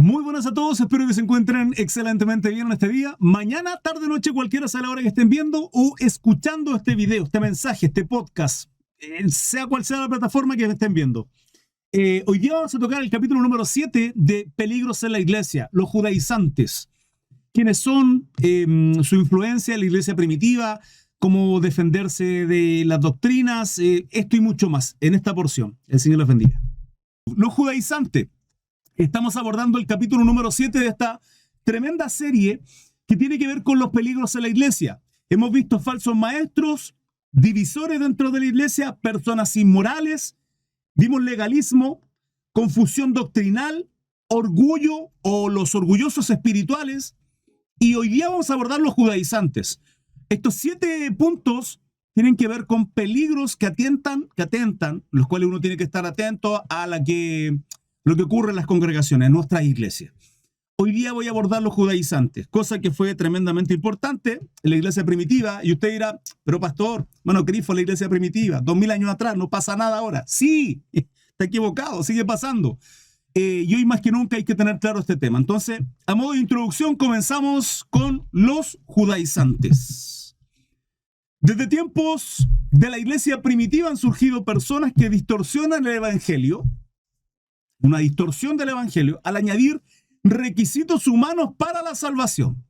Muy buenas a todos, espero que se encuentren excelentemente bien en este día. Mañana, tarde, noche, cualquiera sea la hora que estén viendo o escuchando este video, este mensaje, este podcast, sea cual sea la plataforma que estén viendo. Hoy día vamos a tocar el capítulo número 7 de Peligros en la Iglesia, los judaizantes. ¿Quiénes son? Su influencia en la iglesia primitiva, cómo defenderse de las doctrinas, esto y mucho más en esta porción. El Señor les bendiga. Los judaizantes. Estamos abordando el capítulo número 7 de esta tremenda serie que tiene que ver con los peligros en la iglesia. Hemos visto falsos maestros, divisores dentro de la iglesia, personas inmorales, vimos legalismo, confusión doctrinal, orgullo o los orgullosos espirituales, y hoy día vamos a abordar los judaizantes. Estos 7 puntos tienen que ver con peligros que atentan, los cuales uno tiene que estar atento a lo que ocurre en las congregaciones, en nuestras iglesias. Hoy día voy a abordar los judaizantes, cosa que fue tremendamente importante en la iglesia primitiva. Y usted dirá, pero pastor, Cristo fue la iglesia primitiva, 2000 años atrás, no pasa nada ahora. Sí, está equivocado, sigue pasando. Y hoy más que nunca hay que tener claro este tema. Entonces, a modo de introducción, comenzamos con los judaizantes. Desde tiempos de la iglesia primitiva han surgido personas que distorsionan el evangelio, una distorsión del evangelio, al añadir requisitos humanos para la salvación.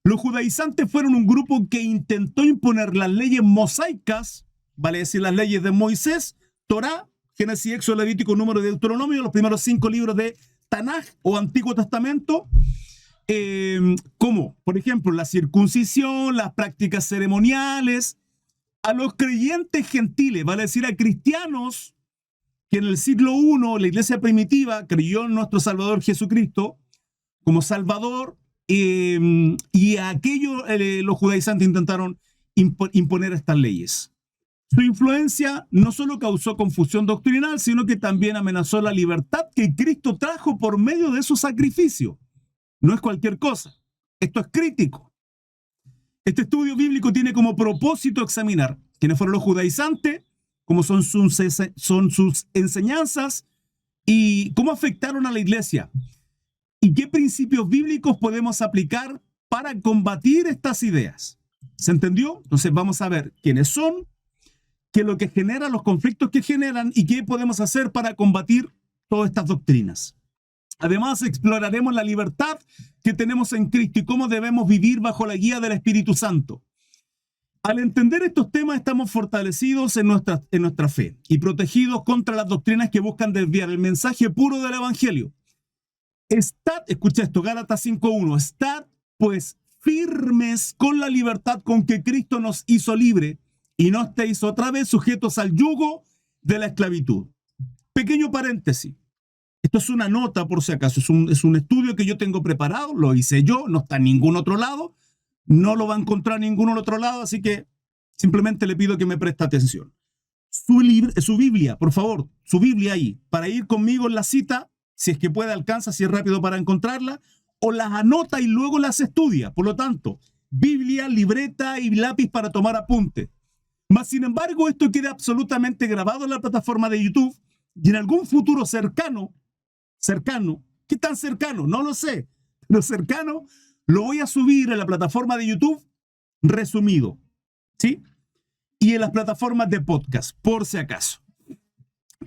Los judaizantes fueron un grupo que intentó imponer las leyes mosaicas, vale decir las leyes de Moisés, Torá, Génesis, Éxodo, Levítico, Número y Deuteronomio, los primeros 5 libros de Tanaj o Antiguo Testamento, como, por ejemplo, la circuncisión, las prácticas ceremoniales, a los creyentes gentiles, vale decir a cristianos, que en el siglo I, la iglesia primitiva creyó en nuestro Salvador Jesucristo como Salvador, y a aquello los judaizantes intentaron imponer estas leyes. Su influencia no solo causó confusión doctrinal, sino que también amenazó la libertad que Cristo trajo por medio de su sacrificio. No es cualquier cosa, esto es crítico. Este estudio bíblico tiene como propósito examinar quiénes fueron los judaizantes, cómo son sus enseñanzas y cómo afectaron a la iglesia. ¿Y qué principios bíblicos podemos aplicar para combatir estas ideas? ¿Se entendió? Entonces vamos a ver quiénes son, qué es lo que genera, los conflictos que generan y qué podemos hacer para combatir todas estas doctrinas. Además, exploraremos la libertad que tenemos en Cristo y cómo debemos vivir bajo la guía del Espíritu Santo. Al entender estos temas, estamos fortalecidos en nuestra fe y protegidos contra las doctrinas que buscan desviar el mensaje puro del Evangelio. Escucha esto, Gálatas 5:1, estad pues firmes con la libertad con que Cristo nos hizo libre y no estéis otra vez sujetos al yugo de la esclavitud. Pequeño paréntesis. Esto es una nota por si acaso, es un estudio que yo tengo preparado, lo hice yo, no está en ningún otro lado. No lo va a encontrar en ningún otro lado, así que simplemente le pido que me preste atención. Su Biblia, por favor, su Biblia ahí, para ir conmigo en la cita, si es que puede, alcanza, si es rápido para encontrarla, o las anota y luego las estudia. Por lo tanto, Biblia, libreta y lápiz para tomar apunte. Mas, sin embargo, esto queda absolutamente grabado en la plataforma de YouTube y en algún futuro cercano, ¿qué tan cercano? No lo sé, pero cercano, lo voy a subir en la plataforma de YouTube resumido, ¿sí? Y en las plataformas de podcast, por si acaso.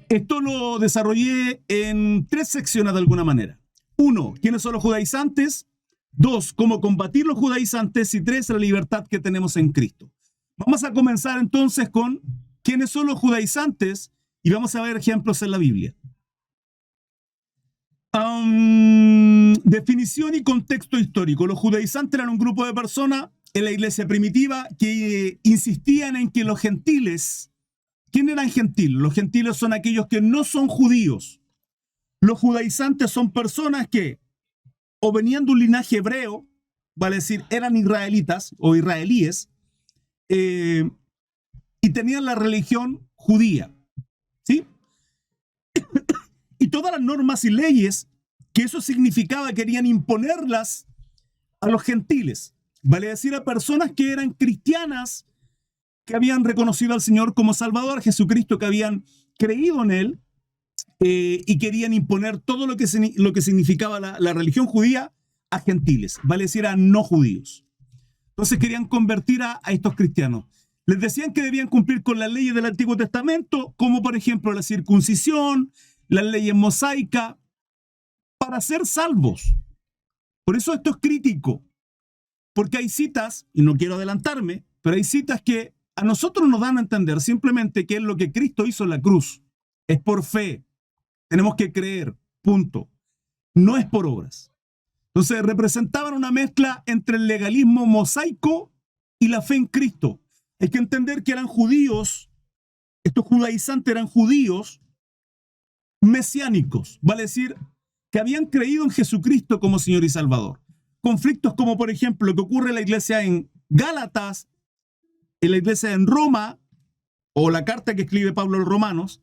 Esto lo desarrollé en 3 secciones de alguna manera. 1, ¿quiénes son los judaizantes? 2, cómo combatir los judaizantes. Y 3, la libertad que tenemos en Cristo. Vamos a comenzar entonces con quiénes son los judaizantes y vamos a ver ejemplos en la Biblia. Definición y contexto histórico. Los judaizantes eran un grupo de personas en la iglesia primitiva que insistían en que los gentiles, ¿quién eran gentiles? Los gentiles son aquellos que no son judíos. Los judaizantes son personas que o venían de un linaje hebreo, vale decir, eran israelitas o israelíes, y tenían la religión judía, ¿sí? Y todas las normas y leyes que eso significaba querían imponerlas a los gentiles, vale decir a personas que eran cristianas, que habían reconocido al Señor como Salvador, Jesucristo, que habían creído en Él, y querían imponer todo lo que significaba la religión judía a gentiles, vale decir, a no judíos. Entonces querían convertir a estos cristianos. Les decían que debían cumplir con las leyes del Antiguo Testamento, como por ejemplo la circuncisión, las leyes mosaicas, para ser salvos. Por eso esto es crítico, porque hay citas, y no quiero adelantarme, pero hay citas que a nosotros nos dan a entender simplemente que es lo que Cristo hizo en la cruz. Es por fe. Tenemos que creer, punto. No es por obras. Entonces representaban una mezcla entre el legalismo mosaico y la fe en Cristo. Hay que entender que eran judíos, estos judaizantes eran judíos mesiánicos, vale decir, que habían creído en Jesucristo como Señor y Salvador. Conflictos como, por ejemplo, lo que ocurre en la iglesia en Gálatas, en la iglesia en Roma, o la carta que escribe Pablo a los Romanos,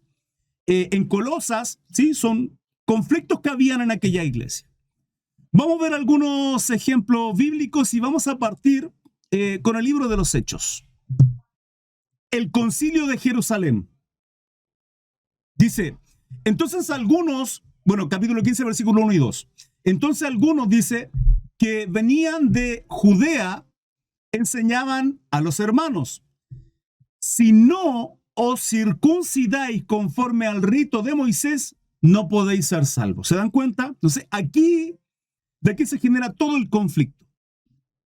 en Colosas, ¿sí? Son conflictos que habían en aquella iglesia. Vamos a ver algunos ejemplos bíblicos y vamos a partir con el libro de los Hechos. El concilio de Jerusalén. Dice, entonces algunos, bueno, capítulo 15, versículo 1 y 2. Entonces algunos, dice, que venían de Judea, enseñaban a los hermanos, si no os circuncidáis conforme al rito de Moisés, no podéis ser salvos. ¿Se dan cuenta? Entonces de aquí se genera todo el conflicto.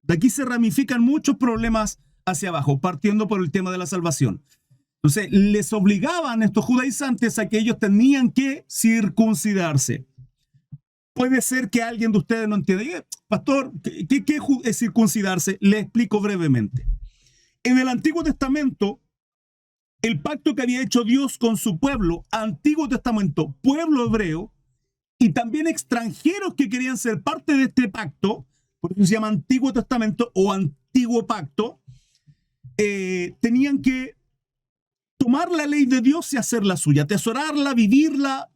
De aquí se ramifican muchos problemas hacia abajo, partiendo por el tema de la salvación. Entonces, les obligaban estos judaizantes a que ellos tenían que circuncidarse. Puede ser que alguien de ustedes no entienda. Pastor, ¿qué es circuncidarse? Le explico brevemente. En el Antiguo Testamento, el pacto que había hecho Dios con su pueblo, Antiguo Testamento, pueblo hebreo, y también extranjeros que querían ser parte de este pacto, por eso se llama Antiguo Testamento o Antiguo Pacto, tenían que tomar la ley de Dios y hacerla suya, atesorarla, vivirla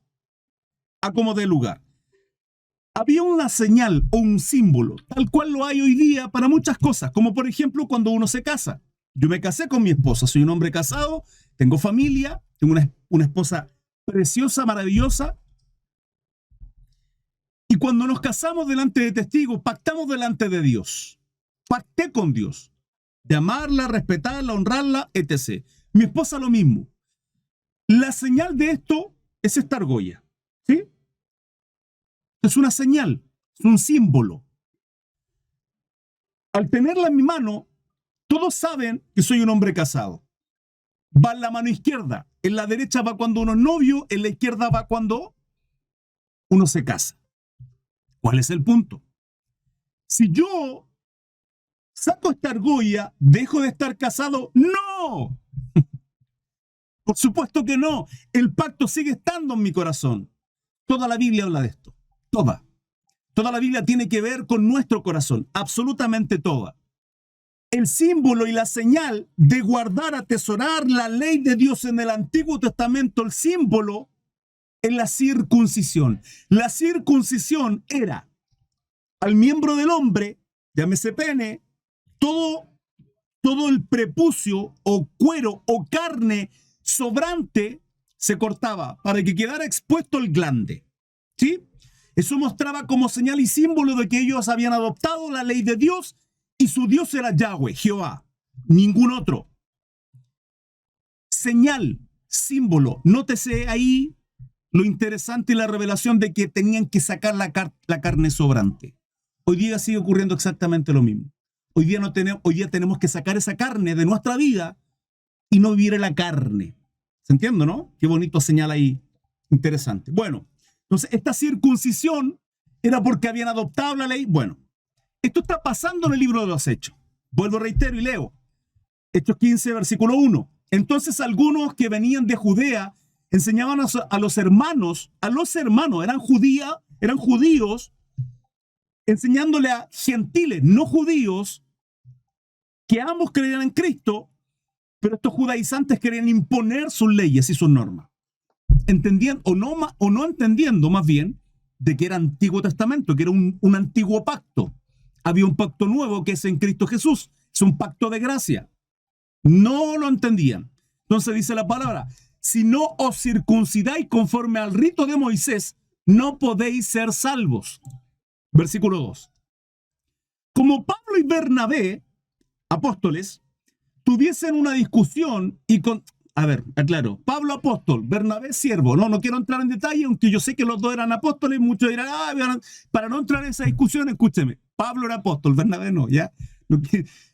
a como dé lugar. Había una señal o un símbolo, tal cual lo hay hoy día para muchas cosas, como por ejemplo cuando uno se casa. Yo me casé con mi esposa, soy un hombre casado, tengo familia, tengo una esposa preciosa, maravillosa. Y cuando nos casamos delante de testigos, pactamos delante de Dios. Pacté con Dios. De amarla, respetarla, honrarla, etc. Mi esposa lo mismo. La señal de esto es esta argolla. ¿Sí? Es una señal, es un símbolo. Al tenerla en mi mano, todos saben que soy un hombre casado. Va en la mano izquierda. En la derecha va cuando uno es novio, en la izquierda va cuando uno se casa. ¿Cuál es el punto? Si yo saco esta argolla, ¿dejo de estar casado? ¡No! Por supuesto que no. El pacto sigue estando en mi corazón. Toda la Biblia habla de esto. Toda. Toda la Biblia tiene que ver con nuestro corazón. Absolutamente toda. El símbolo y la señal de guardar, atesorar la ley de Dios en el Antiguo Testamento, el símbolo es la circuncisión. La circuncisión era al miembro del hombre, llámese pene, todo el prepucio o cuero o carne sobrante se cortaba para que quedara expuesto el glande. ¿Sí? Eso mostraba como señal y símbolo de que ellos habían adoptado la ley de Dios y su Dios era Yahweh, Jehová, ningún otro. Señal, símbolo, nótese ahí lo interesante y la revelación de que tenían que sacar la carne sobrante. Hoy día sigue ocurriendo exactamente lo mismo. Hoy día tenemos que sacar esa carne de nuestra vida y no vivir en la carne. ¿Se entiende, no? Qué bonito señal ahí, interesante. Bueno, entonces esta circuncisión era porque habían adoptado la ley. Bueno, esto está pasando en el libro de los Hechos. Vuelvo, reitero y leo. Hechos 15, versículo 1. Entonces algunos que venían de Judea enseñaban a los hermanos, eran judíos, enseñándole a gentiles, no judíos, que ambos creían en Cristo, pero estos judaizantes querían imponer sus leyes y sus normas. Entendían, o no entendiendo más bien, de que era Antiguo Testamento, que era un antiguo pacto. Había un pacto nuevo que es en Cristo Jesús, es un pacto de gracia. No lo entendían. Entonces dice la palabra, si no os circuncidáis conforme al rito de Moisés, no podéis ser salvos. Versículo 2. Como Pablo y Bernabé, apóstoles, tuviesen una discusión y con... A ver, aclaro. Pablo apóstol, Bernabé siervo. No quiero entrar en detalle, aunque yo sé que los dos eran apóstoles. Muchos dirán, para no entrar en esa discusión, escúcheme. Pablo era apóstol, Bernabé no, ¿ya?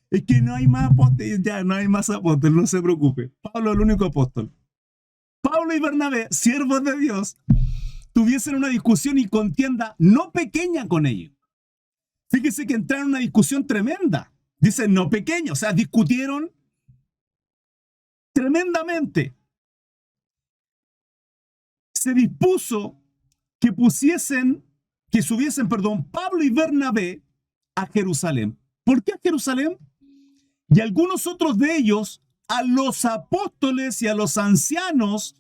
Es que no hay más apóstoles, ya no hay más apóstoles, no se preocupe. Pablo es el único apóstol. Pablo y Bernabé, siervos de Dios, tuviesen una discusión y contienda no pequeña con ellos. Fíjese que entraron en una discusión tremenda. Dicen no pequeña, o sea, discutieron tremendamente. Se dispuso que subiesen, Pablo y Bernabé a Jerusalén. ¿Por qué a Jerusalén? Y algunos otros de ellos a los apóstoles y a los ancianos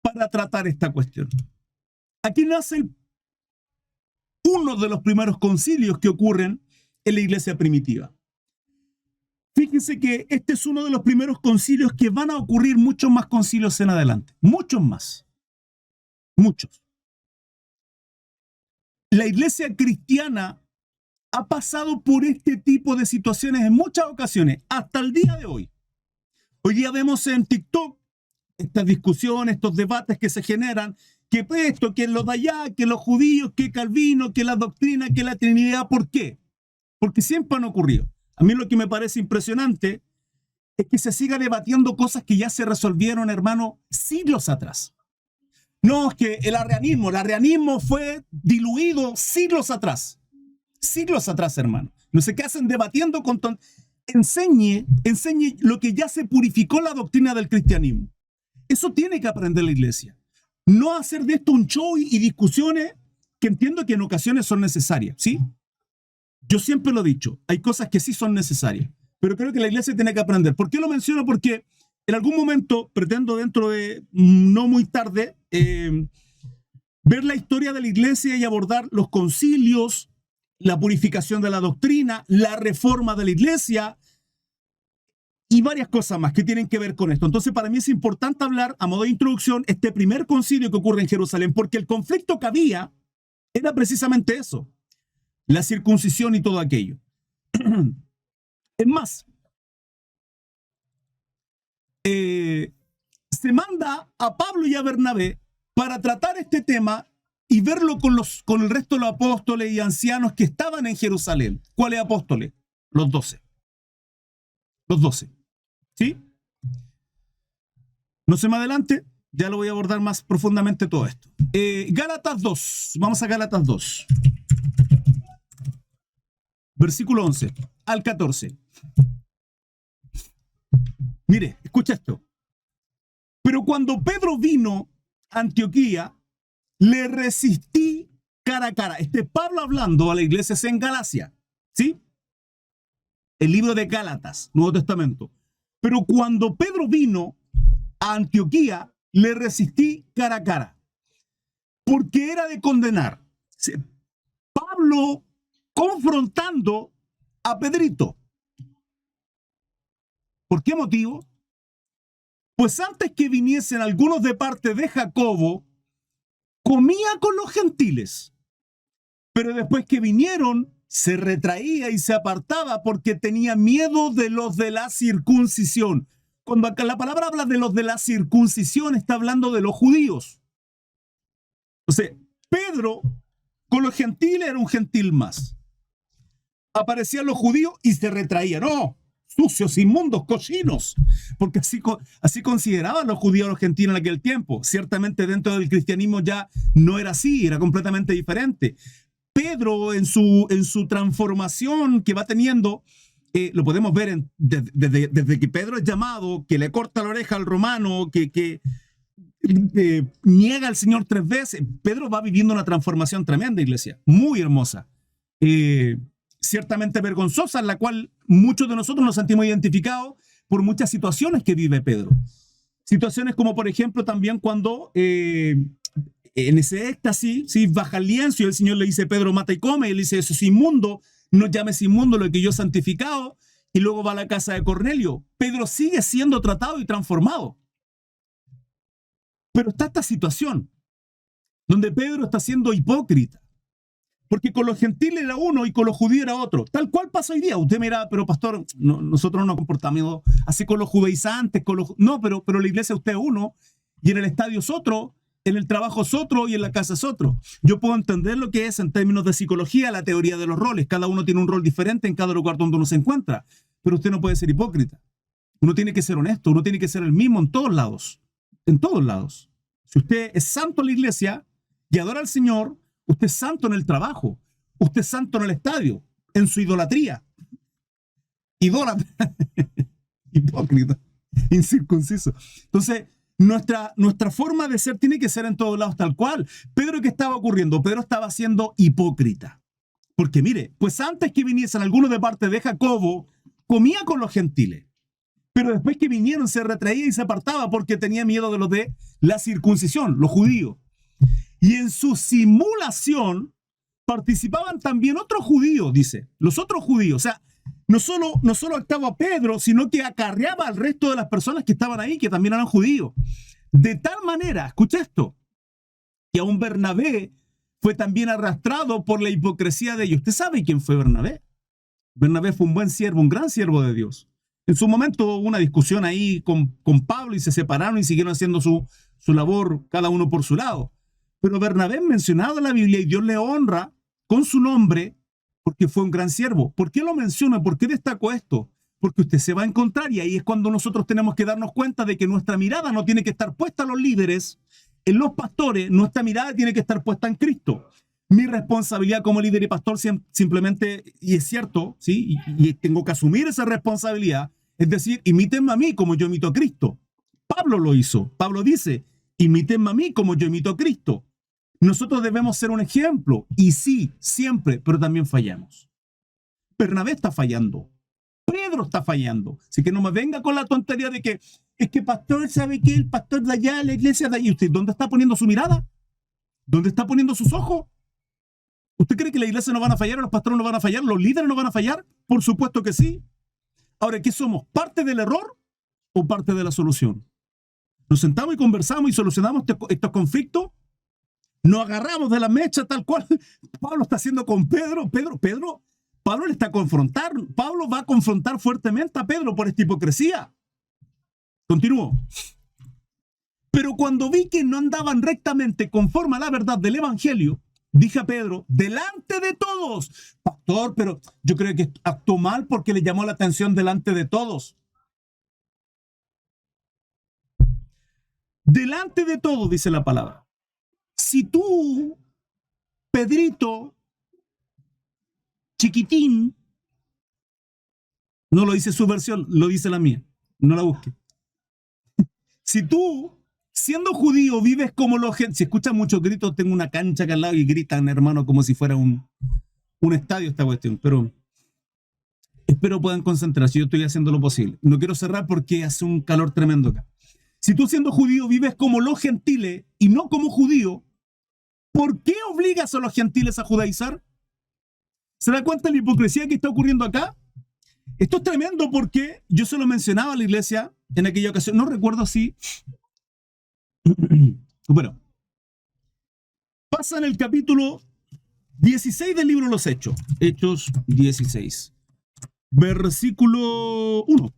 para tratar esta cuestión. Aquí nace uno de los primeros concilios que ocurren en la iglesia primitiva. Fíjense que este es uno de los primeros concilios que van a ocurrir muchos más concilios en adelante. Muchos más. Muchos. La iglesia cristiana ha pasado por este tipo de situaciones en muchas ocasiones, hasta el día de hoy. Hoy día vemos en TikTok estas discusiones, estos debates que se generan, que esto, que los de allá, que los judíos, que Calvino, que la doctrina, que la Trinidad. ¿Por qué? Porque siempre han ocurrido. A mí lo que me parece impresionante es que se siga debatiendo cosas que ya se resolvieron, hermano, siglos atrás. No, es que el arrianismo fue diluido siglos atrás. Siglos atrás, hermano. No sé qué hacen debatiendo con... Enseñe lo que ya se purificó la doctrina del cristianismo. Eso tiene que aprender la iglesia. No hacer de esto un show y discusiones que entiendo que en ocasiones son necesarias, ¿sí? Yo siempre lo he dicho, hay cosas que sí son necesarias, pero creo que la iglesia tiene que aprender. ¿Por qué lo menciono? Porque en algún momento pretendo dentro de no muy tarde ver la historia de la iglesia y abordar los concilios, la purificación de la doctrina, la reforma de la iglesia y varias cosas más que tienen que ver con esto. Entonces, para mí es importante hablar, a modo de introducción, este primer concilio que ocurre en Jerusalén, porque el conflicto que había era precisamente eso, la circuncisión y todo aquello. Es más, se manda a Pablo y a Bernabé para tratar este tema y verlo con el resto de los apóstoles y ancianos que estaban en Jerusalén. ¿Cuáles apóstoles? Los 12. Los 12. ¿Sí? No sé más adelante, ya lo voy a abordar más profundamente todo esto. Gálatas 2. Vamos a Gálatas 2. Versículo 11 al 14. Mire, escucha esto. Pero cuando Pedro vino a Antioquía, le resistí cara a cara. Pablo hablando a la iglesia en Galacia, ¿sí? El libro de Gálatas, Nuevo Testamento. Pero cuando Pedro vino a Antioquía, le resistí cara a cara, porque era de condenar. Pablo confrontando a Pedrito. ¿Por qué motivo? Pues antes que viniesen algunos de parte de Jacobo, comía con los gentiles, pero después que vinieron, se retraía y se apartaba porque tenía miedo de los de la circuncisión. Cuando acá la palabra habla de los de la circuncisión, está hablando de los judíos. Entonces, Pedro con los gentiles era un gentil más. Aparecían los judíos y se retraían. ¡No! Sucios, inmundos, cochinos. Porque así consideraban los judíos a los gentiles en aquel tiempo. Ciertamente dentro del cristianismo ya no era así, era completamente diferente. Pedro en su transformación que va teniendo, lo podemos ver desde que Pedro es llamado, que le corta la oreja al romano, que niega al Señor 3 veces. Pedro va viviendo una transformación tremenda, iglesia, muy hermosa. Ciertamente vergonzosa, en la cual muchos de nosotros nos sentimos identificados por muchas situaciones que vive Pedro. Situaciones como, por ejemplo, también cuando en ese éxtasis, ¿sí? Baja el lienzo y el Señor le dice, Pedro, mata y come, y él dice, eso es inmundo, no llames inmundo lo que yo he santificado, y luego va a la casa de Cornelio. Pedro sigue siendo tratado y transformado. Pero está esta situación donde Pedro está siendo hipócrita. Porque con los gentiles era uno y con los judíos era otro. Tal cual pasa hoy día. Usted mira, pero pastor, nosotros no nos comportamos así con los judaizantes. No, pero la iglesia usted es uno y en el estadio es otro, en el trabajo es otro y en la casa es otro. Yo puedo entender lo que es en términos de psicología la teoría de los roles. Cada uno tiene un rol diferente en cada lugar donde uno se encuentra. Pero usted no puede ser hipócrita. Uno tiene que ser honesto, uno tiene que ser el mismo en todos lados. En todos lados. Si usted es santo en la iglesia y adora al Señor, usted es santo en el trabajo, usted es santo en el estadio, en su idolatría. Idólatra. Hipócrita. Incircunciso. Entonces, nuestra forma de ser tiene que ser en todos lados tal cual. Pedro, ¿qué estaba ocurriendo? Pedro estaba siendo hipócrita. Porque mire, pues antes que viniesen algunos de parte de Jacobo, comía con los gentiles. Pero después que vinieron se retraía y se apartaba porque tenía miedo de los de la circuncisión, los judíos. Y en su simulación participaban también otros judíos, dice, los otros judíos. O sea, no solo actuaba Pedro, sino que acarreaba al resto de las personas que estaban ahí, que también eran judíos. De tal manera, escucha esto, que aún Bernabé fue también arrastrado por la hipocresía de ellos. ¿Usted sabe quién fue Bernabé? Bernabé fue un buen siervo, un gran siervo de Dios. En su momento hubo una discusión ahí con Pablo y se separaron y siguieron haciendo su labor, cada uno por su lado. Pero Bernabé es mencionado en la Biblia y Dios le honra con su nombre porque fue un gran siervo. ¿Por qué lo menciona? ¿Por qué destaco esto? Porque usted se va a encontrar y ahí es cuando nosotros tenemos que darnos cuenta de que nuestra mirada no tiene que estar puesta en los líderes, en los pastores, nuestra mirada tiene que estar puesta en Cristo. Mi responsabilidad como líder y pastor simplemente, y es cierto, ¿sí? y tengo que asumir esa responsabilidad, es decir, imítenme a mí como yo imito a Cristo. Pablo lo hizo. Pablo dice, imítenme a mí como yo imito a Cristo. Nosotros debemos ser un ejemplo, y sí, siempre, pero también fallamos. Bernabé está fallando. Pedro está fallando. Así que no me venga con la tontería de que es que pastor, ¿sabe qué? El pastor de allá, la iglesia de allí. ¿Usted dónde está poniendo su mirada? ¿Dónde está poniendo sus ojos? ¿Usted cree que la iglesia no van a fallar, los pastores no van a fallar, los líderes no van a fallar? Por supuesto que sí. Ahora, ¿qué somos? ¿Parte del error o parte de la solución? Nos sentamos y conversamos y solucionamos estos conflictos. Nos agarramos de la mecha tal cual Pablo está haciendo con Pedro. Pablo le está a confrontar. Pablo va a confrontar fuertemente a Pedro por esta hipocresía. Continúo. Pero cuando vi que no andaban rectamente conforme a la verdad del evangelio, dije a Pedro, delante de todos, pastor, pero yo creo que actuó mal porque le llamó la atención delante de todos. Delante de todos, dice la palabra. Si tú, Pedrito, chiquitín, no lo dice su versión, lo dice la mía, no la busque. Si tú, siendo judío, vives como los gentiles, si escuchan muchos gritos, tengo una cancha acá al lado y gritan, hermano, como si fuera un estadio esta cuestión, pero espero puedan concentrarse, yo estoy haciendo lo posible. No quiero cerrar porque hace un calor tremendo acá. Si tú siendo judío vives como los gentiles y no como judío, ¿por qué obligas a los gentiles a judaizar? ¿Se da cuenta de la hipocresía que está ocurriendo acá? Esto es tremendo porque yo se lo mencionaba a la iglesia en aquella ocasión, no recuerdo si... Bueno, pasa en el capítulo 16 del libro de los Hechos, Hechos 16, versículo 1.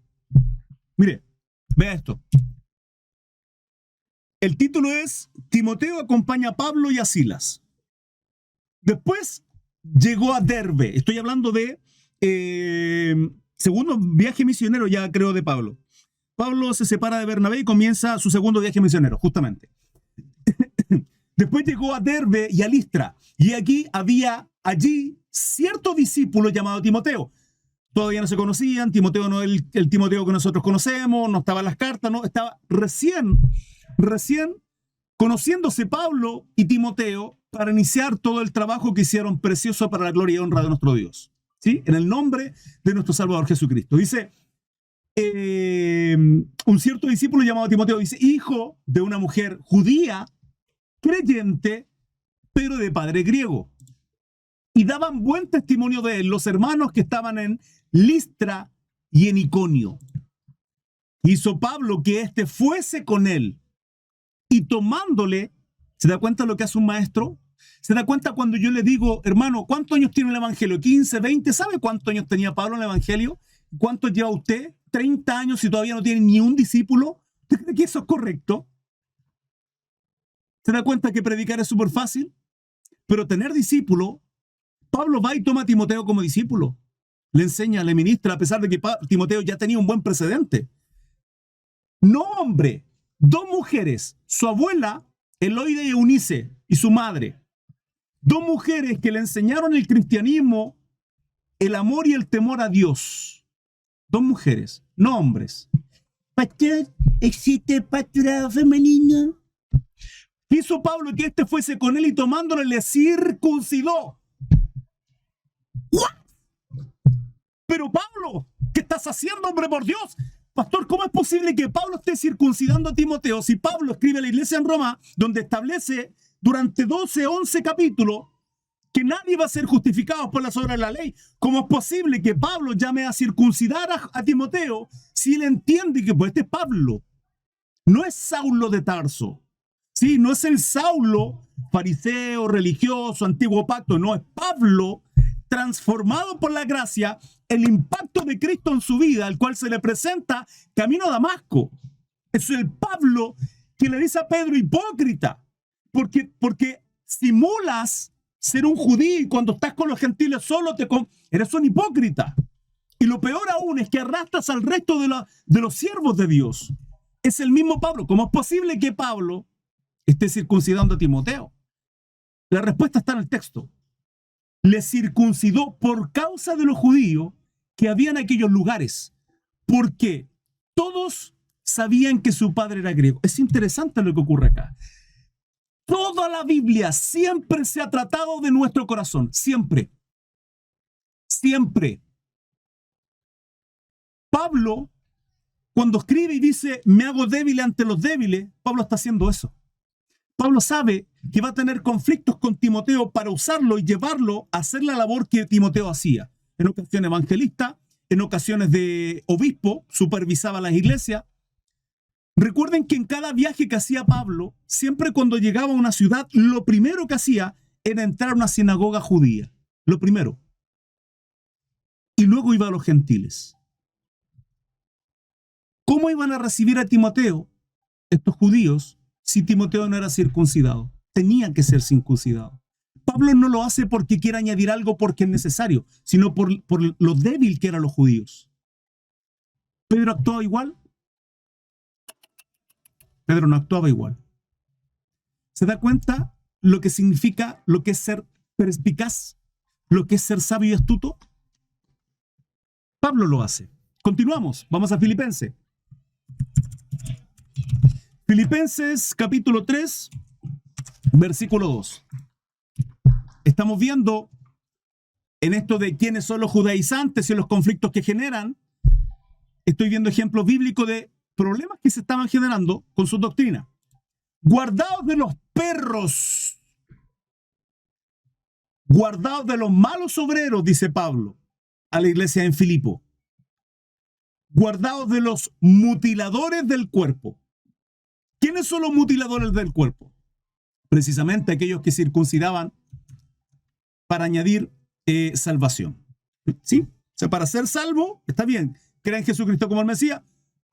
Mire, vea esto. El título es Timoteo acompaña a Pablo y a Silas. Después llegó a Derbe. Estoy hablando de segundo viaje misionero, ya creo, de Pablo. Pablo se separa de Bernabé y comienza su segundo viaje misionero, justamente. Después llegó a Derbe y a Listra. Y aquí había cierto discípulo llamado Timoteo. Todavía no se conocían. Timoteo no es el Timoteo que nosotros conocemos. No estaba en las cartas, no. Estaba recién conociéndose Pablo y Timoteo para iniciar todo el trabajo que hicieron precioso para la gloria y honra de nuestro Dios. ¿Sí? En el nombre de nuestro Salvador Jesucristo. Dice, un cierto discípulo llamado Timoteo, dice, hijo de una mujer judía, creyente, pero de padre griego. Y daban buen testimonio de él los hermanos que estaban en Listra y en Iconio. Hizo Pablo que éste fuese con él. y tomándole, ¿se da cuenta lo que hace un maestro? ¿Se da cuenta cuando yo le digo, hermano, ¿cuántos años tiene el Evangelio? 15, 20, ¿sabe cuántos años tenía Pablo en el Evangelio? ¿Cuántos lleva usted? 30 años y todavía no tiene ni un discípulo. ¿Usted cree que eso es correcto? ¿Se da cuenta que predicar es súper fácil? Pero tener discípulo, Pablo va y toma a Timoteo como discípulo. Le enseña, le ministra, a pesar de que Timoteo ya tenía un buen precedente. No hombre, dos mujeres, su abuela, Eloide y Eunice, y su madre. Dos mujeres que le enseñaron el cristianismo, el amor y el temor a Dios. Dos mujeres, no hombres. Pastor, ¿existe el pastorado femenino? Hizo Pablo que este fuese con él y tomándole le circuncidó. ¿What? Pero Pablo, ¿qué estás haciendo, hombre, por Dios? Pastor, ¿cómo es posible que Pablo esté circuncidando a Timoteo si Pablo escribe a la iglesia en Roma, donde establece durante 12, 11 capítulos que nadie va a ser justificado por las obras de la ley? ¿Cómo es posible que Pablo llame a circuncidar a Timoteo si él entiende que pues este es Pablo? No es Saulo de Tarso. Sí, no es el Saulo fariseo, religioso, antiguo pacto. No, es Pablo transformado por la gracia, el impacto de Cristo en su vida, al cual se le presenta camino a Damasco. Es el Pablo que le dice a Pedro, hipócrita, porque simulas ser un judío y cuando estás con los gentiles solo eres un hipócrita. Y lo peor aún es que arrastras al resto de los siervos de Dios. Es el mismo Pablo. ¿Cómo es posible que Pablo esté circuncidando a Timoteo? La respuesta está en el texto. Le circuncidó por causa de los judíos que había en aquellos lugares, porque todos sabían que su padre era griego. Es interesante lo que ocurre acá. Toda la Biblia siempre se ha tratado de nuestro corazón, siempre. Siempre. Pablo, cuando escribe y dice, me hago débil ante los débiles, Pablo está haciendo eso. Pablo sabe que va a tener conflictos con Timoteo para usarlo y llevarlo a hacer la labor que Timoteo hacía. En ocasiones evangelista, en ocasiones de obispo, supervisaba las iglesias. Recuerden que en cada viaje que hacía Pablo, siempre cuando llegaba a una ciudad, lo primero que hacía era entrar a una sinagoga judía. Lo primero. Y luego iba a los gentiles. ¿Cómo iban a recibir a Timoteo, estos judíos, si Timoteo no era circuncidado? Tenía que ser circuncidado. Pablo no lo hace porque quiera añadir algo porque es necesario, sino por lo débil que eran los judíos. ¿Pedro actuaba igual? Pedro no actuaba igual. ¿Se da cuenta lo que significa, lo que es ser perspicaz, lo que es ser sabio y astuto? Pablo lo hace. Continuamos, vamos a Filipenses. Filipenses capítulo 3, versículo 2. Estamos viendo en esto de quiénes son los judaizantes y los conflictos que generan. Estoy viendo ejemplos bíblicos de problemas que se estaban generando con su doctrina. Guardaos de los perros, guardaos de los malos obreros, dice Pablo a la iglesia en Filipo. Guardaos de los mutiladores del cuerpo. ¿Quiénes son los mutiladores del cuerpo? Precisamente aquellos que circuncidaban para añadir salvación. ¿Sí? O sea, para ser salvo, está bien, crea en Jesucristo como el Mesías,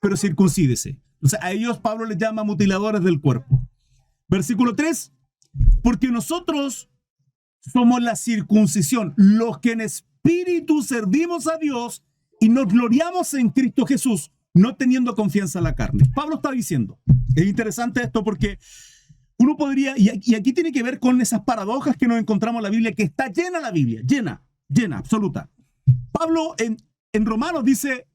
pero circuncídese. O sea, a ellos Pablo les llama mutiladores del cuerpo. Versículo 3, porque nosotros somos la circuncisión, los que en espíritu servimos a Dios y nos gloriamos en Cristo Jesús, no teniendo confianza en la carne. Pablo está diciendo, es interesante esto porque uno podría, y aquí tiene que ver con esas paradojas que nos encontramos en la Biblia, que está llena la Biblia, llena, absoluta. Pablo en Romanos dice,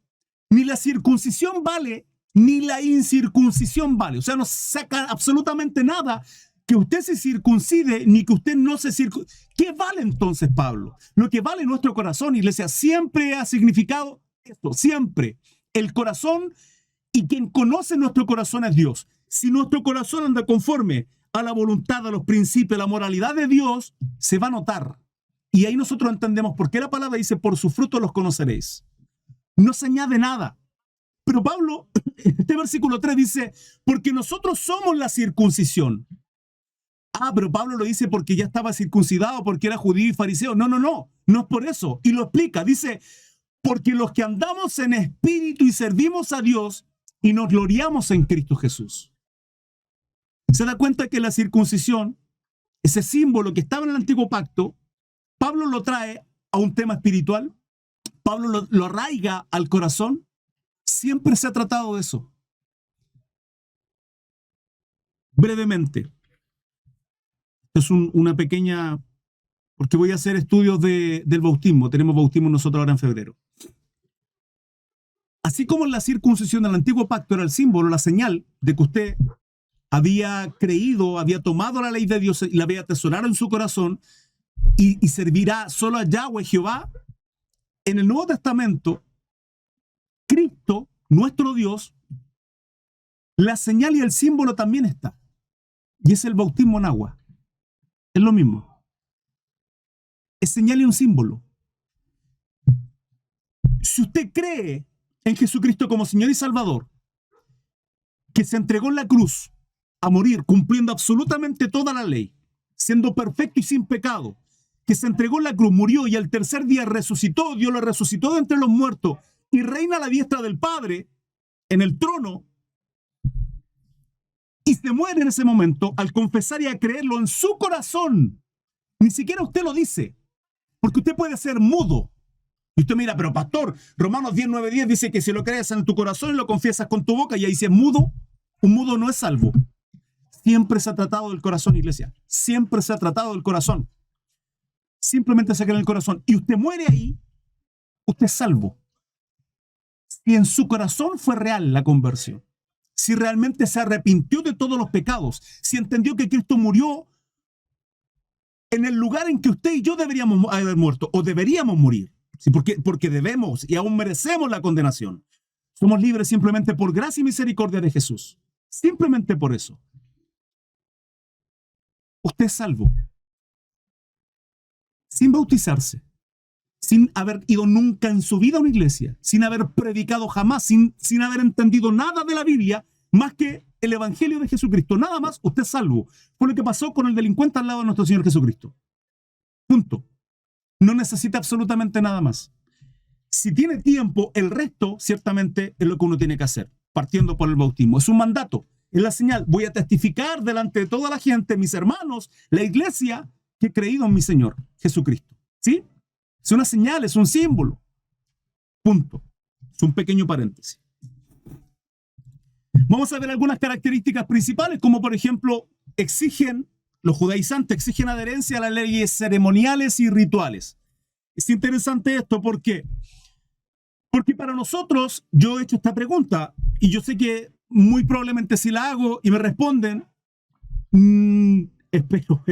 ni la circuncisión vale, ni la incircuncisión vale. O sea, no saca absolutamente nada que usted se circuncide, ni que usted no se circuncide. ¿Qué vale entonces, Pablo? Lo que vale nuestro corazón, iglesia, siempre ha significado esto, siempre. El corazón, y quien conoce nuestro corazón es Dios. Si nuestro corazón anda conforme a la voluntad, a los principios, a la moralidad de Dios, se va a notar. Y ahí nosotros entendemos por qué la palabra dice, por su fruto los conoceréis. No se añade nada. Pero Pablo, este versículo 3 dice, porque nosotros somos la circuncisión. Ah, pero Pablo lo dice porque ya estaba circuncidado, porque era judío y fariseo. No, no, no, no es por eso. Y lo explica, dice, porque los que andamos en espíritu y servimos a Dios y nos gloriamos en Cristo Jesús. ¿Se da cuenta que la circuncisión, ese símbolo que estaba en el antiguo pacto, Pablo lo trae a un tema espiritual? Pablo lo arraiga al corazón. Siempre se ha tratado de eso. Brevemente. Es una pequeña, porque voy a hacer estudios del bautismo. Tenemos bautismo nosotros ahora en febrero. Así como la circuncisión del antiguo pacto era el símbolo, la señal de que usted había creído, había tomado la ley de Dios y la había atesorado en su corazón y servirá solo a Yahweh Jehová, en el Nuevo Testamento, Cristo, nuestro Dios, la señal y el símbolo también está. Y es el bautismo en agua. Es lo mismo. Es señal y un símbolo. Si usted cree en Jesucristo como Señor y Salvador, que se entregó en la cruz a morir cumpliendo absolutamente toda la ley, siendo perfecto y sin pecado, que se entregó en la cruz, murió y al tercer día resucitó, Dios lo resucitó de entre los muertos y reina a la diestra del Padre en el trono, y se muere en ese momento al confesar y a creerlo en su corazón. Ni siquiera usted lo dice, porque usted puede ser mudo. Y usted mira, pero pastor, Romanos 10:9-10 dice que si lo crees en tu corazón y lo confiesas con tu boca, y ahí si es mudo, un mudo no es salvo. Siempre se ha tratado del corazón, iglesia. Siempre se ha tratado del corazón. Simplemente se cree en el corazón. Y usted muere ahí, usted es salvo. Si en su corazón fue real la conversión, si realmente se arrepintió de todos los pecados, si entendió que Cristo murió en el lugar en que usted y yo deberíamos haber muerto, o deberíamos morir, ¿sí? Porque debemos y aún merecemos la condenación. Somos libres simplemente por gracia y misericordia de Jesús. Simplemente por eso. Usted es salvo. Sin bautizarse, sin haber ido nunca en su vida a una iglesia, sin haber predicado jamás, sin haber entendido nada de la Biblia, más que el Evangelio de Jesucristo. Nada más, usted es salvo. Fue lo que pasó con el delincuente al lado de nuestro Señor Jesucristo. Punto. No necesita absolutamente nada más. Si tiene tiempo, el resto ciertamente es lo que uno tiene que hacer, partiendo por el bautismo. Es un mandato, es la señal. Voy a testificar delante de toda la gente, mis hermanos, la iglesia, que he creído en mi Señor Jesucristo. ¿Sí? Es una señal, es un símbolo. Punto. Es un pequeño paréntesis. Vamos a ver algunas características principales, como por ejemplo, los judaizantes exigen adherencia a las leyes ceremoniales y rituales. Es interesante esto, ¿por qué? Porque para nosotros, yo he hecho esta pregunta, y yo sé que muy probablemente si la hago y me responden, espero,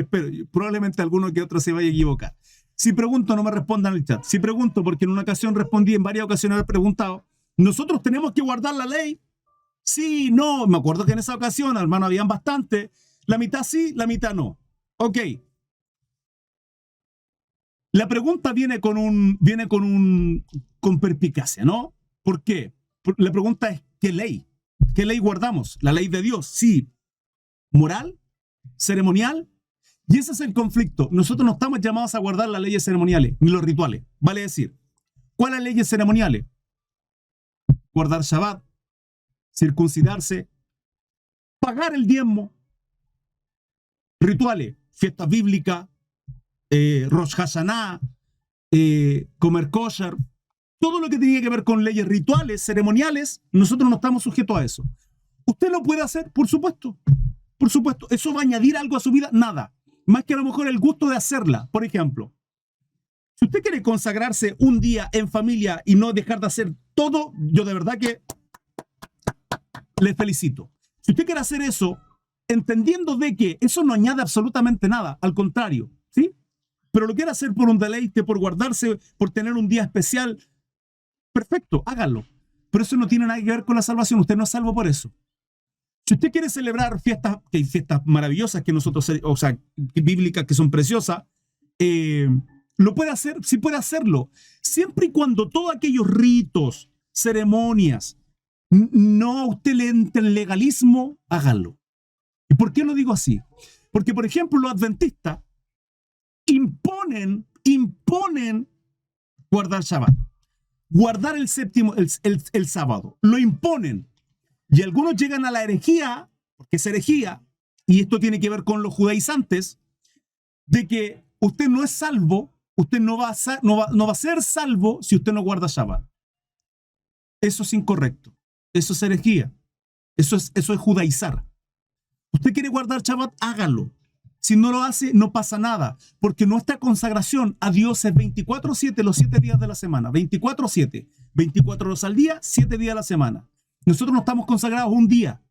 probablemente alguno que otro se vaya a equivocar. Si pregunto, no me respondan en el chat. Si pregunto, porque en una ocasión respondí, en varias ocasiones he preguntado, ¿nosotros tenemos que guardar la ley? Sí, no. Me acuerdo que en esa ocasión, hermano, habían bastante. La mitad sí, la mitad no. Ok. La pregunta viene con perspicacia, ¿no? ¿Por qué? La pregunta es, ¿qué ley? ¿Qué ley guardamos? ¿La ley de Dios? Sí. ¿Moral? ¿Ceremonial? Y ese es el conflicto. Nosotros no estamos llamados a guardar las leyes ceremoniales, ni los rituales. Vale decir, ¿cuáles leyes ceremoniales? Guardar Shabbat, circuncidarse, pagar el diezmo, rituales, fiestas bíblicas, Rosh Hashanah, comer kosher, todo lo que tiene que ver con leyes rituales, ceremoniales, nosotros no estamos sujetos a eso. ¿Usted lo puede hacer? Por supuesto. Por supuesto. ¿Eso va a añadir algo a su vida? Nada. Más que a lo mejor el gusto de hacerla. Por ejemplo, si usted quiere consagrarse un día en familia y no dejar de hacer todo, yo de verdad que le felicito. Si usted quiere hacer eso, entendiendo de que eso no añade absolutamente nada, al contrario, ¿sí? Pero lo quiere hacer por un deleite, por guardarse, por tener un día especial, perfecto, hágalo. Pero eso no tiene nada que ver con la salvación. Usted no es salvo por eso. Si usted quiere celebrar fiestas, que hay fiestas maravillosas que nosotros, o sea, bíblicas que son preciosas, lo puede hacer, sí puede hacerlo, siempre y cuando todos aquellos ritos, ceremonias, no a usted le entre el legalismo, hágalo. ¿Y por qué lo digo así? Porque, por ejemplo, los adventistas imponen guardar Shabbat, guardar el séptimo, el sábado, lo imponen. Y algunos llegan a la herejía, porque es herejía, y esto tiene que ver con los judaizantes, de que usted no es salvo, usted no va a ser salvo si usted no guarda Shabbat. Eso es incorrecto, eso es herejía, eso es judaizar. Usted quiere guardar Shabbat, hágalo. Si no lo hace, no pasa nada, porque nuestra consagración a Dios es 24/7 los 7 días de la semana, 24/7, 24 horas al día, 7 días a la semana. Nosotros no estamos consagrados un día.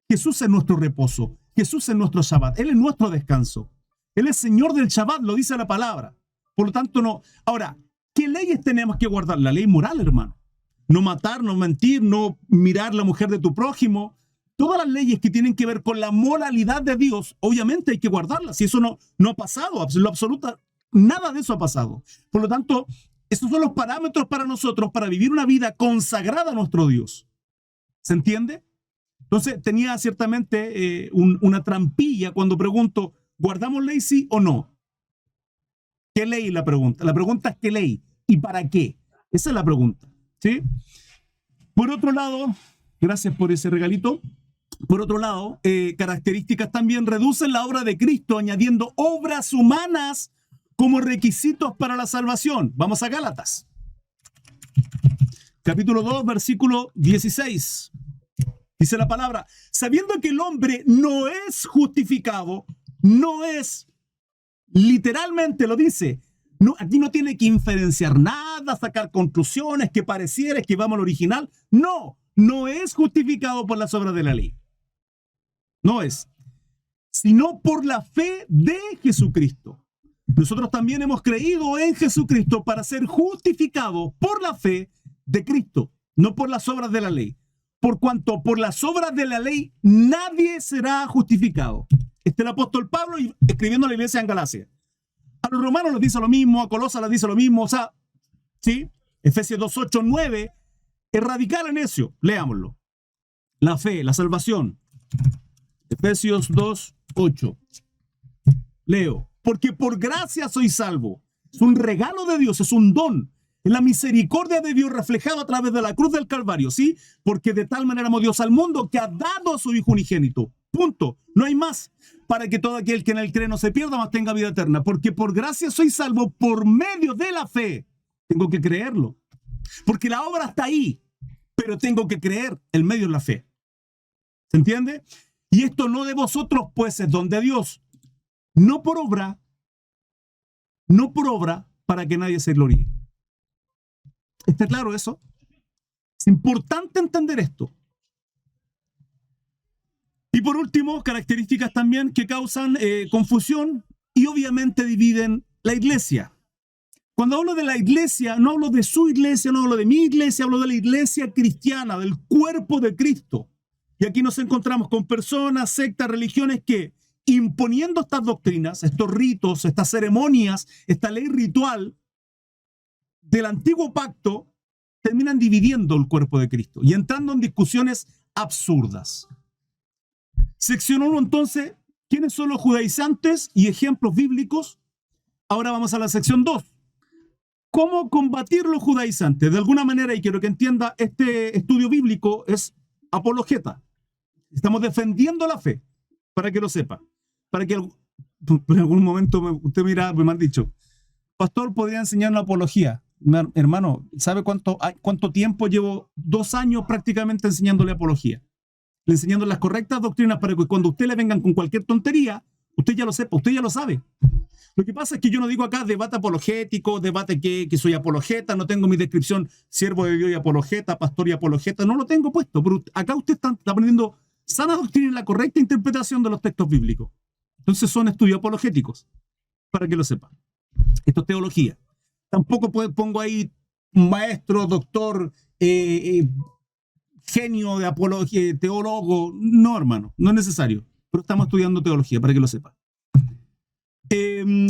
Jesús es nuestro reposo, Jesús es nuestro Shabbat, Él es nuestro descanso. Él es Señor del Shabbat, lo dice la palabra. Por lo tanto, no. Ahora, ¿qué leyes tenemos que guardar? La ley moral, hermano. No matar, no mentir, no mirar la mujer de tu prójimo. Todas las leyes que tienen que ver con la moralidad de Dios, obviamente hay que guardarlas. Y eso no ha pasado, lo absoluta, nada de eso ha pasado. Por lo tanto, esos son los parámetros para nosotros para vivir una vida consagrada a nuestro Dios. ¿Se entiende? Entonces, tenía ciertamente una trampilla cuando pregunto, ¿guardamos ley sí o no? ¿Qué ley? La pregunta. La pregunta es ¿qué ley? ¿Y para qué? Esa es la pregunta. ¿Sí? Por otro lado, gracias por ese regalito. Por otro lado, características también reducen la obra de Cristo añadiendo obras humanas como requisitos para la salvación. Vamos a Gálatas. Capítulo 2, versículo 16. Dice la palabra, sabiendo que el hombre no es justificado, no es, literalmente lo dice, no, aquí no tiene que inferenciar nada, sacar conclusiones, que pareciera que vamos al original. No es justificado por las obras de la ley. No es, sino por la fe de Jesucristo. Nosotros también hemos creído en Jesucristo para ser justificados por la fe de Cristo, no por las obras de la ley. Por cuanto por las obras de la ley nadie será justificado. Este es el apóstol Pablo escribiendo a la iglesia en Galacia. A los romanos les dice lo mismo, a Colosas les dice lo mismo, o sea, ¿sí? Efesios 2:8, 9, es radical en eso. Leámoslo. La fe, la salvación. Efesios 2:8. Leo. Porque por gracia soy salvo. Es un regalo de Dios, es un don. Es la misericordia de Dios reflejada a través de la cruz del Calvario, ¿sí? Porque de tal manera amó Dios al mundo que ha dado a su Hijo unigénito. Punto. No hay más. Para que todo aquel que en él cree no se pierda, mas tenga vida eterna. Porque por gracia soy salvo por medio de la fe. Tengo que creerlo. Porque la obra está ahí, pero tengo que creer en medio de la fe. ¿Se entiende? Y esto no de vosotros, pues es don de Dios. No por obra para que nadie se gloríe. ¿Está claro eso? Es importante entender esto. Y por último, características también que causan confusión y obviamente dividen la iglesia. Cuando hablo de la iglesia, no hablo de su iglesia, no hablo de mi iglesia, hablo de la iglesia cristiana, del cuerpo de Cristo. Y aquí nos encontramos con personas, sectas, religiones que imponiendo estas doctrinas, estos ritos, estas ceremonias, esta ley ritual del antiguo pacto, terminan dividiendo el cuerpo de Cristo y entrando en discusiones absurdas. Sección 1, entonces, ¿quiénes son los judaizantes y ejemplos bíblicos? Ahora vamos a la sección 2. ¿Cómo combatir los judaizantes? De alguna manera, y quiero que entienda, este estudio bíblico es apologeta. Estamos defendiendo la fe, para que lo sepa. Para que en algún momento usted me han dicho, pastor, ¿podría enseñar una apología? Hermano, ¿sabe cuánto tiempo llevo? 2 años prácticamente enseñándole apología. Le enseñando las correctas doctrinas para que cuando usted le vengan con cualquier tontería, usted ya lo sepa, usted ya lo sabe. Lo que pasa es que yo no digo acá debate apologético, debate que soy apologeta, no tengo mi descripción siervo de Dios y apologeta, pastor y apologeta, no lo tengo puesto, pero acá usted está aprendiendo sana doctrina y la correcta interpretación de los textos bíblicos. Entonces son estudios apologéticos, para que lo sepa. Esto es teología. Tampoco pongo ahí maestro, doctor, genio de apología, teólogo. No, hermano, no es necesario. Pero estamos estudiando teología, para que lo sepa.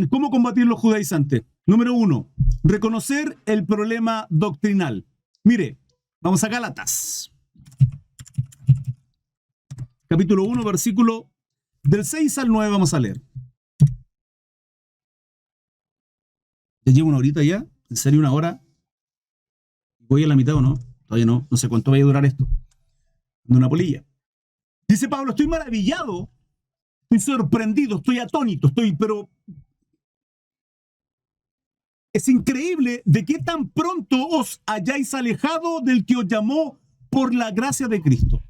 ¿Cómo combatir los judaizantes? Número 1, reconocer el problema doctrinal. Mire, vamos a Gálatas. capítulo 1, versículo del 6 al 9 vamos a leer. Ya llevo una horita ya, en serio una hora. ¿Voy a la mitad o no? Todavía no, no sé cuánto vaya a durar esto. De una polilla. Dice Pablo, estoy maravillado, estoy sorprendido, estoy atónito, pero es increíble de qué tan pronto os hayáis alejado del que os llamó por la gracia de Cristo,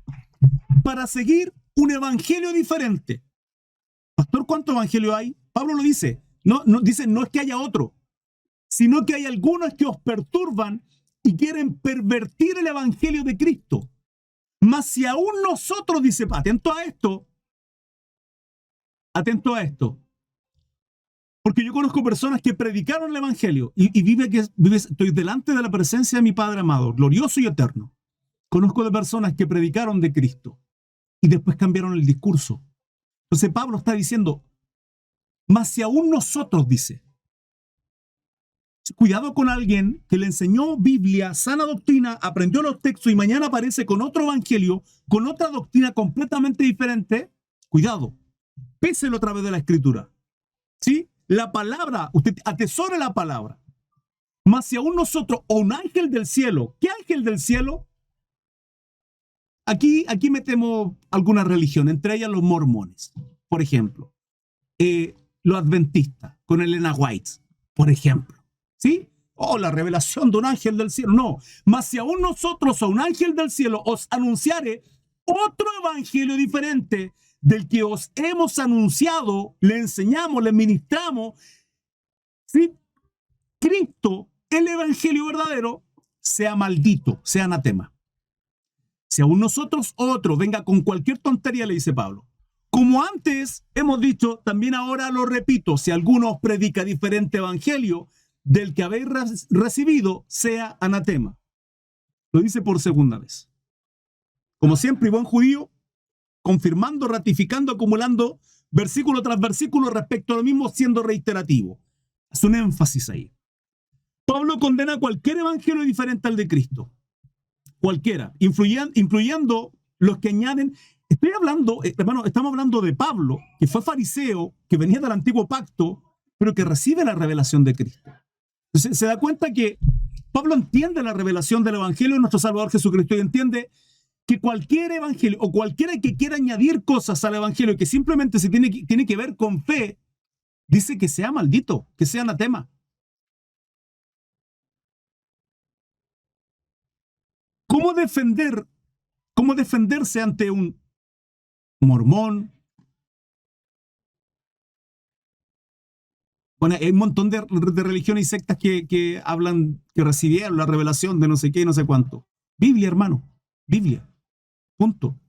para seguir un evangelio diferente. Pastor, ¿cuánto evangelio hay? Pablo lo dice. Dice, no es que haya otro, sino que hay algunos que os perturban y quieren pervertir el evangelio de Cristo. Mas si aún nosotros, dice, atento a esto, porque yo conozco personas que predicaron el evangelio estoy delante de la presencia de mi Padre amado, glorioso y eterno. Conozco de personas que predicaron de Cristo y después cambiaron el discurso. Entonces Pablo está diciendo, mas si aún nosotros, dice, cuidado con alguien que le enseñó Biblia, sana doctrina, aprendió los textos y mañana aparece con otro evangelio, con otra doctrina completamente diferente. Cuidado, péselo a través de la escritura. ¿Sí? La palabra, usted atesore la palabra. Mas si aún nosotros, o un ángel del cielo, ¿qué ángel del cielo? Aquí metemos alguna religión, entre ellas los mormones, por ejemplo. Los adventistas, con Elena White, por ejemplo. ¿Sí? La revelación de un ángel del cielo. No, mas si aún nosotros, o un ángel del cielo, os anunciare otro evangelio diferente del que os hemos anunciado, le enseñamos, le ministramos, ¿sí? Cristo, el evangelio verdadero, sea maldito, sea anatema. Si aún nosotros otro venga con cualquier tontería, le dice Pablo. Como antes hemos dicho, también ahora lo repito, si alguno os predica diferente evangelio del que habéis recibido, sea anatema. Lo dice por segunda vez. Como siempre, y buen judío, confirmando, ratificando, acumulando versículo tras versículo respecto a lo mismo, siendo reiterativo. Es un énfasis ahí. Pablo condena cualquier evangelio diferente al de Cristo. Cualquiera, incluyendo los que añaden. Estoy hablando, hermano, estamos hablando de Pablo, que fue fariseo, que venía del antiguo pacto, pero que recibe la revelación de Cristo. Entonces, se da cuenta que Pablo entiende la revelación del evangelio de nuestro Salvador Jesucristo y entiende que cualquier evangelio o cualquiera que quiera añadir cosas al evangelio que simplemente tiene que ver con fe, dice que sea maldito, que sea anatema. ¿Cómo defenderse ante un mormón? Bueno, hay un montón de religiones y sectas que hablan, que recibieron la revelación de no sé qué y no sé cuánto. Biblia, hermano, Biblia. Punto.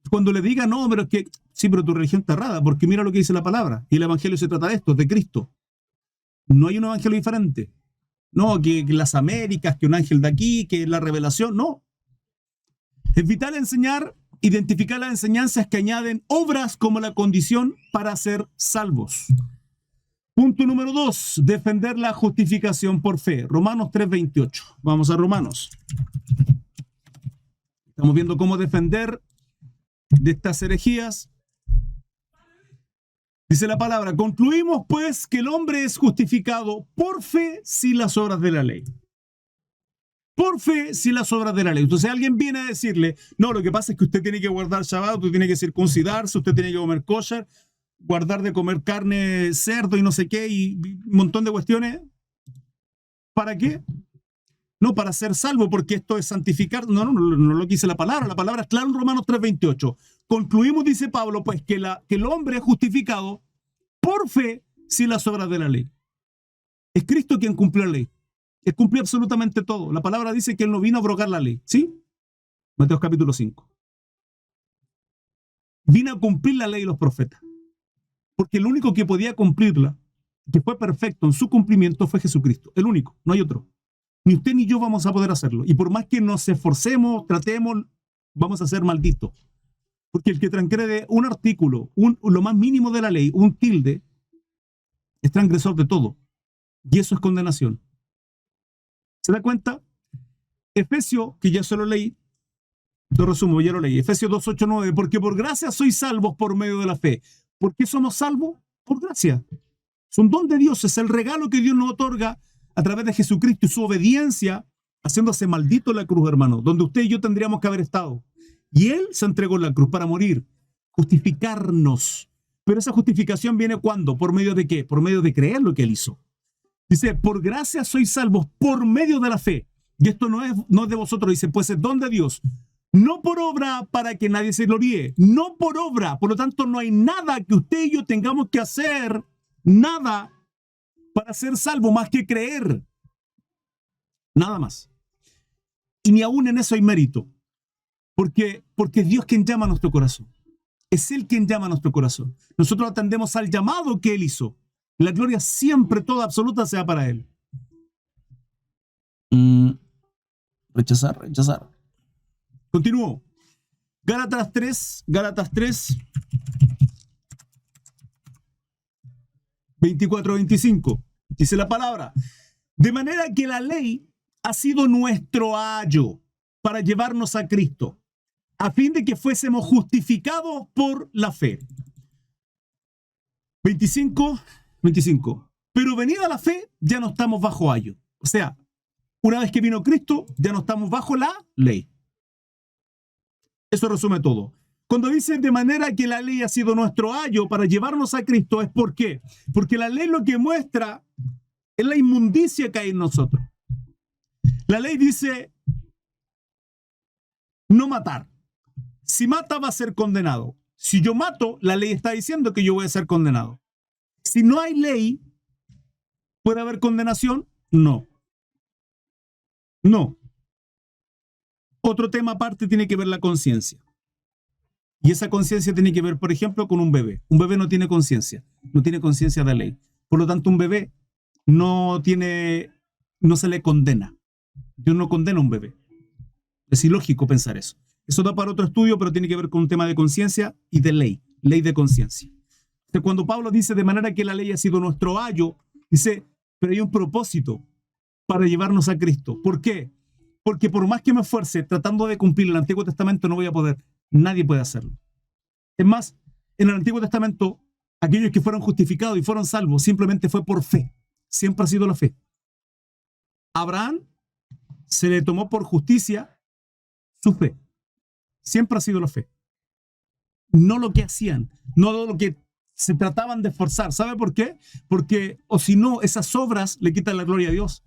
Cuando le diga, no, pero es que, sí, pero tu religión está errada, porque mira lo que dice la palabra, y el evangelio se trata de esto, de Cristo. No hay un evangelio diferente. No, que las Américas, que un ángel de aquí, que la revelación, no. Es vital identificar las enseñanzas que añaden obras como la condición para ser salvos. Punto número 2, defender la justificación por fe. Romanos 3:28. Vamos a Romanos. Estamos viendo cómo defender de estas herejías. Dice la palabra, concluimos pues que el hombre es justificado por fe sin las obras de la ley. Por fe sin las obras de la ley. Entonces alguien viene a decirle, no, lo que pasa es que usted tiene que guardar Shabbat, usted tiene que circuncidarse, usted tiene que comer kosher, guardar de comer carne, cerdo y no sé qué, y un montón de cuestiones. ¿Para qué? No, para ser salvo, porque esto es santificar. No lo que dice la palabra. La palabra es clara en Romanos 3:28. Concluimos, dice Pablo, pues que el hombre es justificado por fe sin las obras de la ley. Es Cristo quien cumplió la ley. Él cumplió absolutamente todo. La palabra dice que él no vino a abrogar la ley. ¿Sí? Mateo capítulo 5. Vino a cumplir la ley y los profetas. Porque el único que podía cumplirla, que fue perfecto en su cumplimiento, fue Jesucristo. El único, no hay otro. Ni usted ni yo vamos a poder hacerlo. Y por más que nos esforcemos, tratemos, vamos a ser malditos. Porque el que transgrede un artículo, lo más mínimo de la ley, un tilde, es transgresor de todo. Y eso es condenación. ¿Se da cuenta? Efesios, que ya se lo leí, Lo resumo, ya lo leí. Efesios 2, 8, 9. Porque por gracia sois salvos por medio de la fe. ¿Por qué somos salvos? Por gracia. Es un don de Dios, es el regalo que Dios nos otorga a través de Jesucristo y su obediencia, haciéndose maldito en la cruz, hermano, donde usted y yo tendríamos que haber estado. Y Él se entregó en la cruz para morir, justificarnos. Pero esa justificación viene ¿cuándo? ¿Por medio de qué? Por medio de creer lo que Él hizo. Dice, por gracia sois salvos por medio de la fe. Y esto no es de vosotros, dice, pues es don de Dios. No por obra para que nadie se gloríe, no por obra. Por lo tanto, no hay nada que usted y yo tengamos que hacer, nada para ser salvo más que creer. Nada más. Y ni aún en eso hay mérito. Porque es Dios quien llama a nuestro corazón. Es Él quien llama a nuestro corazón. Nosotros atendemos al llamado que Él hizo. La gloria siempre, toda absoluta, sea para Él. Rechazar. Continúo. Gálatas 3, 24, 25. Dice la palabra. De manera que la ley ha sido nuestro ayo para llevarnos a Cristo, a fin de que fuésemos justificados por la fe. 25. Pero venida la fe, ya no estamos bajo ayo. O sea, una vez que vino Cristo, ya no estamos bajo la ley. Eso resume todo. Cuando dice de manera que la ley ha sido nuestro ayo para llevarnos a Cristo, ¿es por qué? Porque la ley lo que muestra es la inmundicia que hay en nosotros. La ley dice no matar. Si mata va a ser condenado. Si yo mato, la ley está diciendo que yo voy a ser condenado. Si no hay ley, ¿puede haber condenación? No. No. Otro tema aparte tiene que ver la conciencia. Y esa conciencia tiene que ver, por ejemplo, con un bebé. Un bebé no tiene conciencia de ley. Por lo tanto, un bebé no se le condena. Dios no condena a un bebé. Es ilógico pensar eso. Eso da para otro estudio, pero tiene que ver con un tema de conciencia y de ley de conciencia. Cuando Pablo dice de manera que la ley ha sido nuestro ayo, dice, pero hay un propósito para llevarnos a Cristo. ¿Por qué? Porque por más que me esfuerce tratando de cumplir el Antiguo Testamento, no voy a poder. Nadie puede hacerlo. Es más, en el Antiguo Testamento, aquellos que fueron justificados y fueron salvos, simplemente fue por fe. Siempre ha sido la fe. A Abraham se le tomó por justicia su fe. Siempre ha sido la fe. No lo que hacían, no lo que se trataban de esforzar. ¿Sabe por qué? Porque, o si no, esas obras le quitan la gloria a Dios.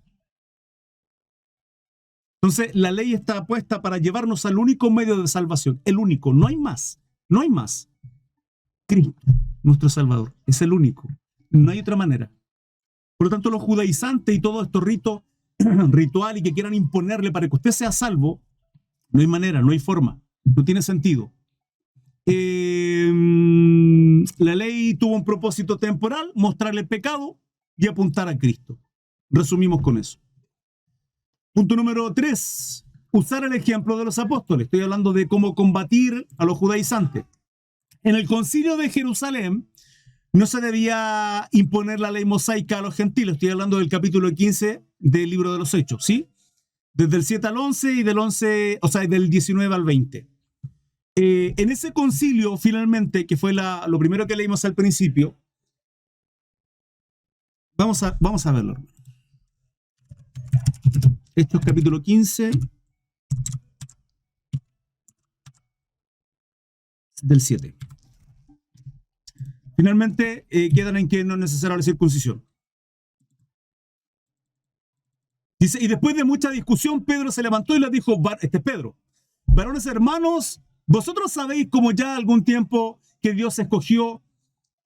Entonces, la ley está puesta para llevarnos al único medio de salvación. El único, no hay más. No hay más. Cristo, nuestro Salvador, es el único. No hay otra manera. Por lo tanto, los judaizantes y todo esto ritual y que quieran imponerle para que usted sea salvo, no hay manera, no hay forma. No tiene sentido. La ley tuvo un propósito temporal, mostrarle el pecado y apuntar a Cristo. Resumimos con eso. Punto número 3. Usar el ejemplo de los apóstoles. Estoy hablando de cómo combatir a los judaizantes. En el concilio de Jerusalén no se debía imponer la ley mosaica a los gentiles. Estoy hablando del capítulo 15 del libro de los Hechos, ¿sí? Desde el 7 al 11 y del 19 al 20. En ese concilio, finalmente, que fue lo primero que leímos al principio, vamos a verlo. Esto es capítulo 15 del 7. Finalmente quedan en que no es necesaria la circuncisión. Dice, y después de mucha discusión, Pedro se levantó y les dijo, Pedro, varones hermanos, vosotros sabéis como ya algún tiempo que Dios escogió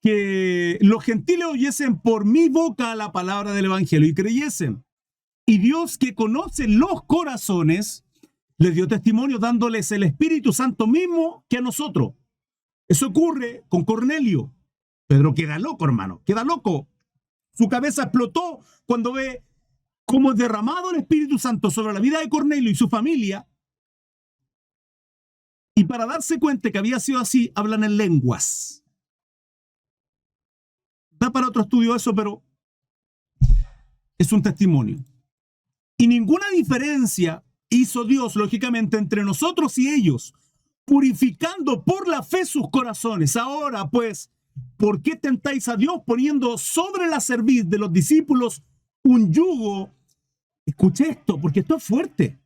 que los gentiles oyesen por mi boca la palabra del evangelio y creyesen. Y Dios, que conoce los corazones, les dio testimonio dándoles el Espíritu Santo mismo que a nosotros. Eso ocurre con Cornelio. Pedro queda loco, hermano, queda loco. Su cabeza explotó cuando ve cómo es derramado el Espíritu Santo sobre la vida de Cornelio y su familia. Y para darse cuenta que había sido así, hablan en lenguas. Da para otro estudio eso, pero es un testimonio. Y ninguna diferencia hizo Dios, lógicamente, entre nosotros y ellos, purificando por la fe sus corazones. Ahora, pues, ¿por qué tentáis a Dios poniendo sobre la cerviz de los discípulos un yugo? Escuche esto, porque esto es fuerte.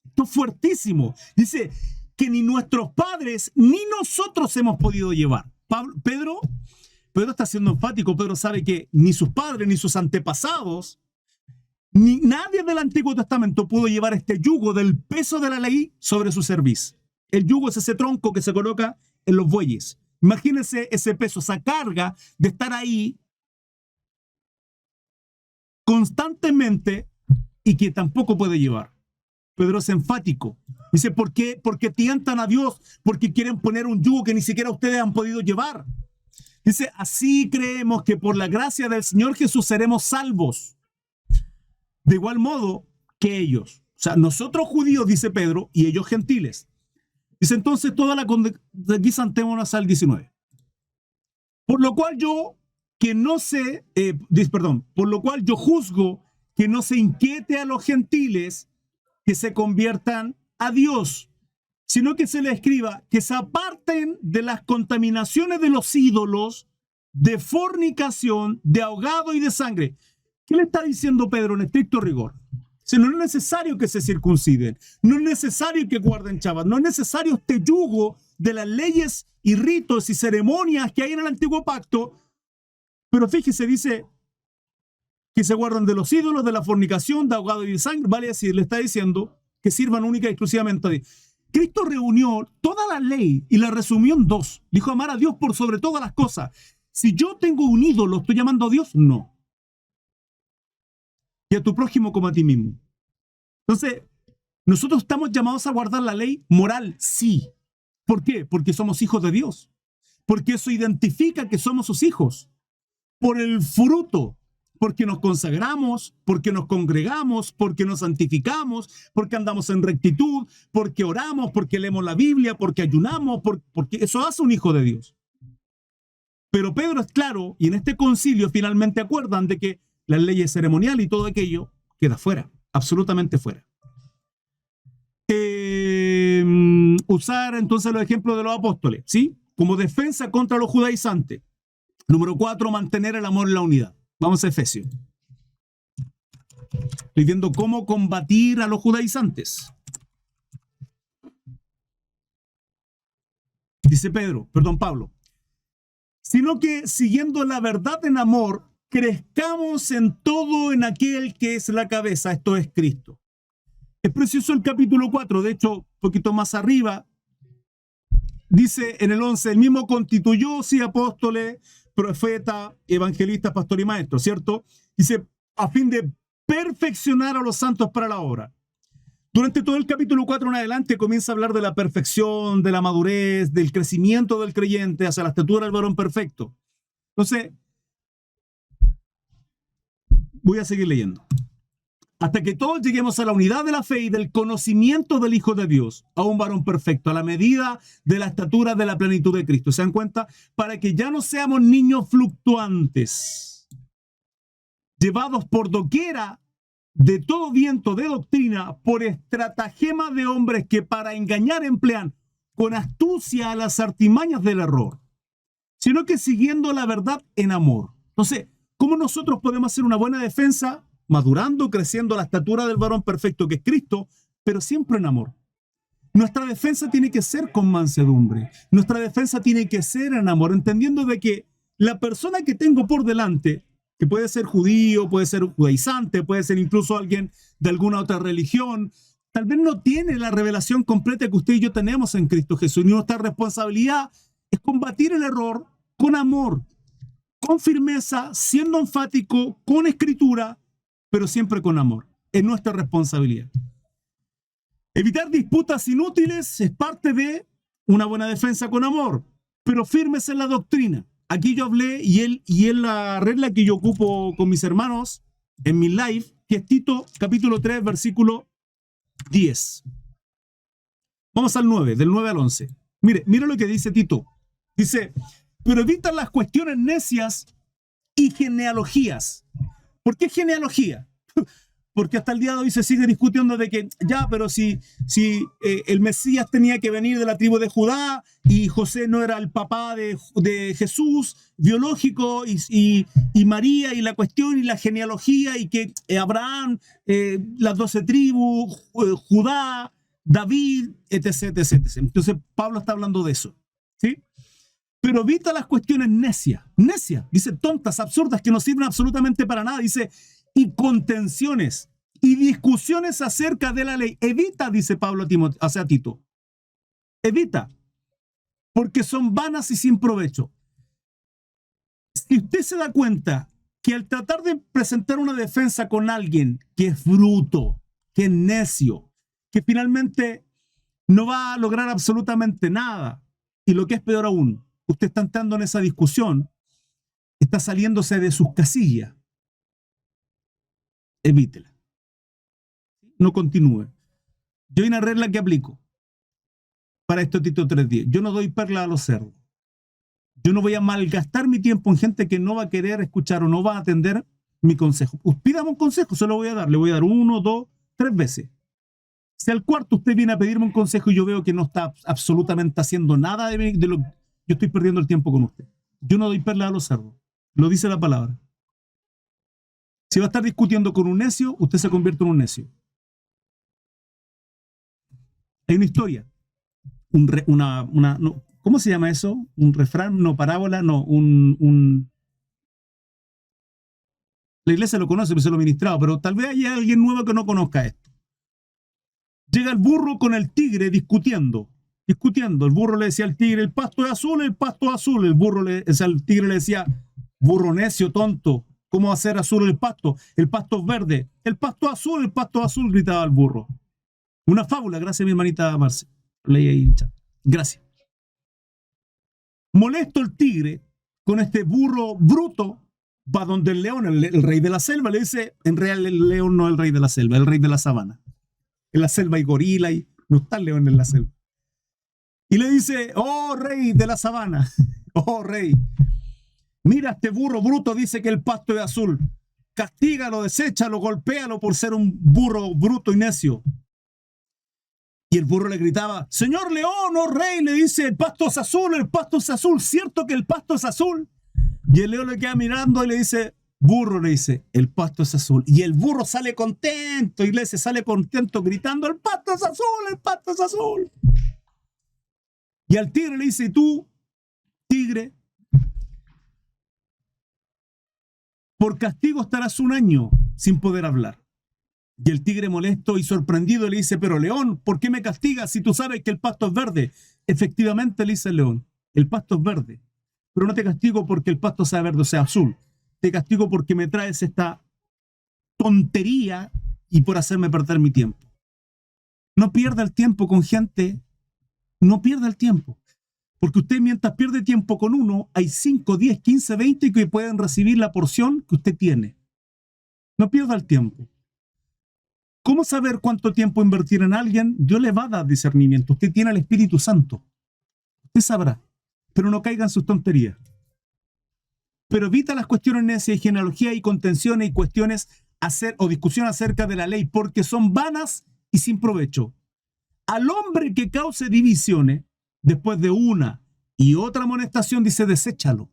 Esto es fuertísimo. Dice que ni nuestros padres ni nosotros hemos podido llevar. Pedro está siendo enfático. Pedro sabe que ni sus padres ni sus antepasados, ni nadie del Antiguo Testamento pudo llevar este yugo del peso de la ley sobre su cerviz. El yugo es ese tronco que se coloca en los bueyes. Imagínense ese peso, esa carga de estar ahí constantemente y que tampoco puede llevar. Pedro es enfático. Dice, ¿por qué? Porque tientan a Dios, porque quieren poner un yugo que ni siquiera ustedes han podido llevar. Dice, así creemos que por la gracia del Señor Jesús seremos salvos. De igual modo que ellos. O sea, nosotros judíos, dice Pedro, y ellos gentiles. Dice entonces toda la aquí saltémonos al 19. Por lo cual yo juzgo que no se inquiete a los gentiles que se conviertan a Dios, sino que se les escriba que se aparten de las contaminaciones de los ídolos, de fornicación, de ahogado y de sangre. ¿Qué le está diciendo Pedro en estricto rigor? Si no es necesario que se circunciden, no es necesario que guarden Shabbat, no es necesario este yugo de las leyes y ritos y ceremonias que hay en el Antiguo Pacto, pero fíjese, dice que se guardan de los ídolos, de la fornicación, de ahogado y de sangre, vale decir, le está diciendo que sirvan única y exclusivamente a Dios. Cristo reunió toda la ley y la resumió en dos. Dijo amar a Dios por sobre todas las cosas. Si yo tengo un ídolo, ¿estoy llamando a Dios? No. Y a tu prójimo como a ti mismo. Entonces, nosotros estamos llamados a guardar la ley moral, sí. ¿Por qué? Porque somos hijos de Dios. Porque eso identifica que somos sus hijos. Por el fruto. Porque nos consagramos, porque nos congregamos, porque nos santificamos, porque andamos en rectitud, porque oramos, porque leemos la Biblia, porque ayunamos, porque eso hace un hijo de Dios. Pero Pedro es claro, y en este concilio finalmente acuerdan de que las leyes ceremoniales y todo aquello queda fuera, absolutamente fuera. Usar entonces los ejemplos de los apóstoles, ¿sí? Como defensa contra los judaizantes. Número 4, mantener el amor en la unidad. Vamos a Efesios. Estoy viendo cómo combatir a los judaizantes. Dice Pablo. Sino que siguiendo la verdad en amor, crezcamos en todo en aquel que es la cabeza, esto es Cristo. Es precioso el capítulo 4, de hecho, un poquito más arriba, dice en el 11, el mismo constituyó, sí, apóstoles, profeta, evangelista, pastor y maestro, ¿cierto? Dice, a fin de perfeccionar a los santos para la obra. Durante todo el capítulo 4 en adelante comienza a hablar de la perfección, de la madurez, del crecimiento del creyente hacia la estatura del varón perfecto. Entonces, voy a seguir leyendo. Hasta que todos lleguemos a la unidad de la fe y del conocimiento del Hijo de Dios, a un varón perfecto, a la medida de la estatura de la plenitud de Cristo. ¿Se dan cuenta? Para que ya no seamos niños fluctuantes, llevados por doquiera de todo viento de doctrina, por estratagema de hombres que para engañar emplean con astucia a las artimañas del error, sino que siguiendo la verdad en amor. Entonces, ¿cómo nosotros podemos hacer una buena defensa? Madurando, creciendo a la estatura del varón perfecto que es Cristo, pero siempre en amor. Nuestra defensa tiene que ser con mansedumbre. Nuestra defensa tiene que ser en amor, entendiendo de que la persona que tengo por delante, que puede ser judío, puede ser judaizante, puede ser incluso alguien de alguna otra religión, tal vez no tiene la revelación completa que usted y yo tenemos en Cristo Jesús. Y nuestra responsabilidad es combatir el error con amor, con firmeza, siendo enfático, con escritura, pero siempre con amor. Es nuestra responsabilidad. Evitar disputas inútiles es parte de una buena defensa con amor, pero firmes en la doctrina. Aquí yo hablé y es la regla que yo ocupo con mis hermanos en mi live, que es Tito capítulo 3, versículo 10. Vamos al 9, del 9 al 11. Mire lo que dice Tito. Dice, pero evitan las cuestiones necias y genealogías. ¿Por qué genealogía? Porque hasta el día de hoy se sigue discutiendo de que, ya, pero si el Mesías tenía que venir de la tribu de Judá y José no era el papá de Jesús biológico y María y la cuestión y la genealogía y que Abraham, las 12 tribus, Judá, David, etc, etc, etc. Entonces Pablo está hablando de eso, ¿sí? Pero evita las cuestiones necias, dice tontas, absurdas, que no sirven absolutamente para nada, dice, y contenciones y discusiones acerca de la ley. Evita, dice Pablo a Tito, evita, porque son vanas y sin provecho. Si usted se da cuenta que al tratar de presentar una defensa con alguien que es bruto, que es necio, que finalmente no va a lograr absolutamente nada, y lo que es peor aún, usted está entrando en esa discusión, está saliéndose de sus casillas, evítela. No continúe. Yo hay una regla que aplico para esto, Tito 3:10. Yo no doy perla a los cerdos. Yo no voy a malgastar mi tiempo en gente que no va a querer escuchar o no va a atender mi consejo. Pídame un consejo, se lo voy a dar. Le voy a dar 1, 2, 3 veces. Si al cuarto usted viene a pedirme un consejo y yo veo que no está absolutamente haciendo nada de lo que yo estoy perdiendo el tiempo con usted. Yo no doy perla a los cerdos. Lo dice la palabra. Si va a estar discutiendo con un necio, usted se convierte en un necio. Hay una historia. No, ¿cómo se llama eso? Un refrán, no, parábola, no, la iglesia lo conoce, pero se lo he ministrado, pero tal vez haya alguien nuevo que no conozca esto. Llega el burro con el tigre discutiendo. El burro le decía al tigre, el pasto es azul, el pasto es azul. El tigre le decía, burro necio, tonto, ¿cómo va a ser azul el pasto? El pasto es verde. El pasto es azul, gritaba el burro. Una fábula, gracias mi hermanita Marce. Leí ahí, gracias. Molesto el tigre con este burro bruto, va donde el león, el rey de la selva, le dice, en real el león no es el rey de la selva, el rey de la sabana. En la selva hay gorila y no está el león en la selva. Y le dice, oh rey de la sabana, oh rey, mira este burro bruto, dice que el pasto es azul. Castígalo, deséchalo, golpéalo por ser un burro bruto y necio. Y el burro le gritaba, señor león, oh rey, le dice, el pasto es azul, ¿cierto que el pasto es azul? Y el león le queda mirando y le dice, burro, le dice, el pasto es azul. Y el burro sale contento, iglesia, sale contento gritando, el pasto es azul, el pasto es azul. Y al tigre le dice, y tú, tigre, por castigo estarás 1 año sin poder hablar. Y el tigre molesto y sorprendido le dice, pero león, ¿por qué me castigas si tú sabes que el pasto es verde? Efectivamente, le dice el león, el pasto es verde, pero no te castigo porque el pasto sea verde o sea azul. Te castigo porque me traes esta tontería y por hacerme perder mi tiempo. No pierda el tiempo con gente, no pierda el tiempo. Porque usted mientras pierde tiempo con uno, hay 5, 10, 15, 20 que pueden recibir la porción que usted tiene. No pierda el tiempo. ¿Cómo saber cuánto tiempo invertir en alguien? Dios le va a dar discernimiento. Usted tiene el Espíritu Santo. Usted sabrá. Pero no caiga en sus tonterías. Pero evita las cuestiones necias y genealogía y contenciones y cuestiones o discusión acerca de la ley, porque son vanas y sin provecho. Al hombre que cause divisiones, después de una y otra amonestación, dice, deséchalo.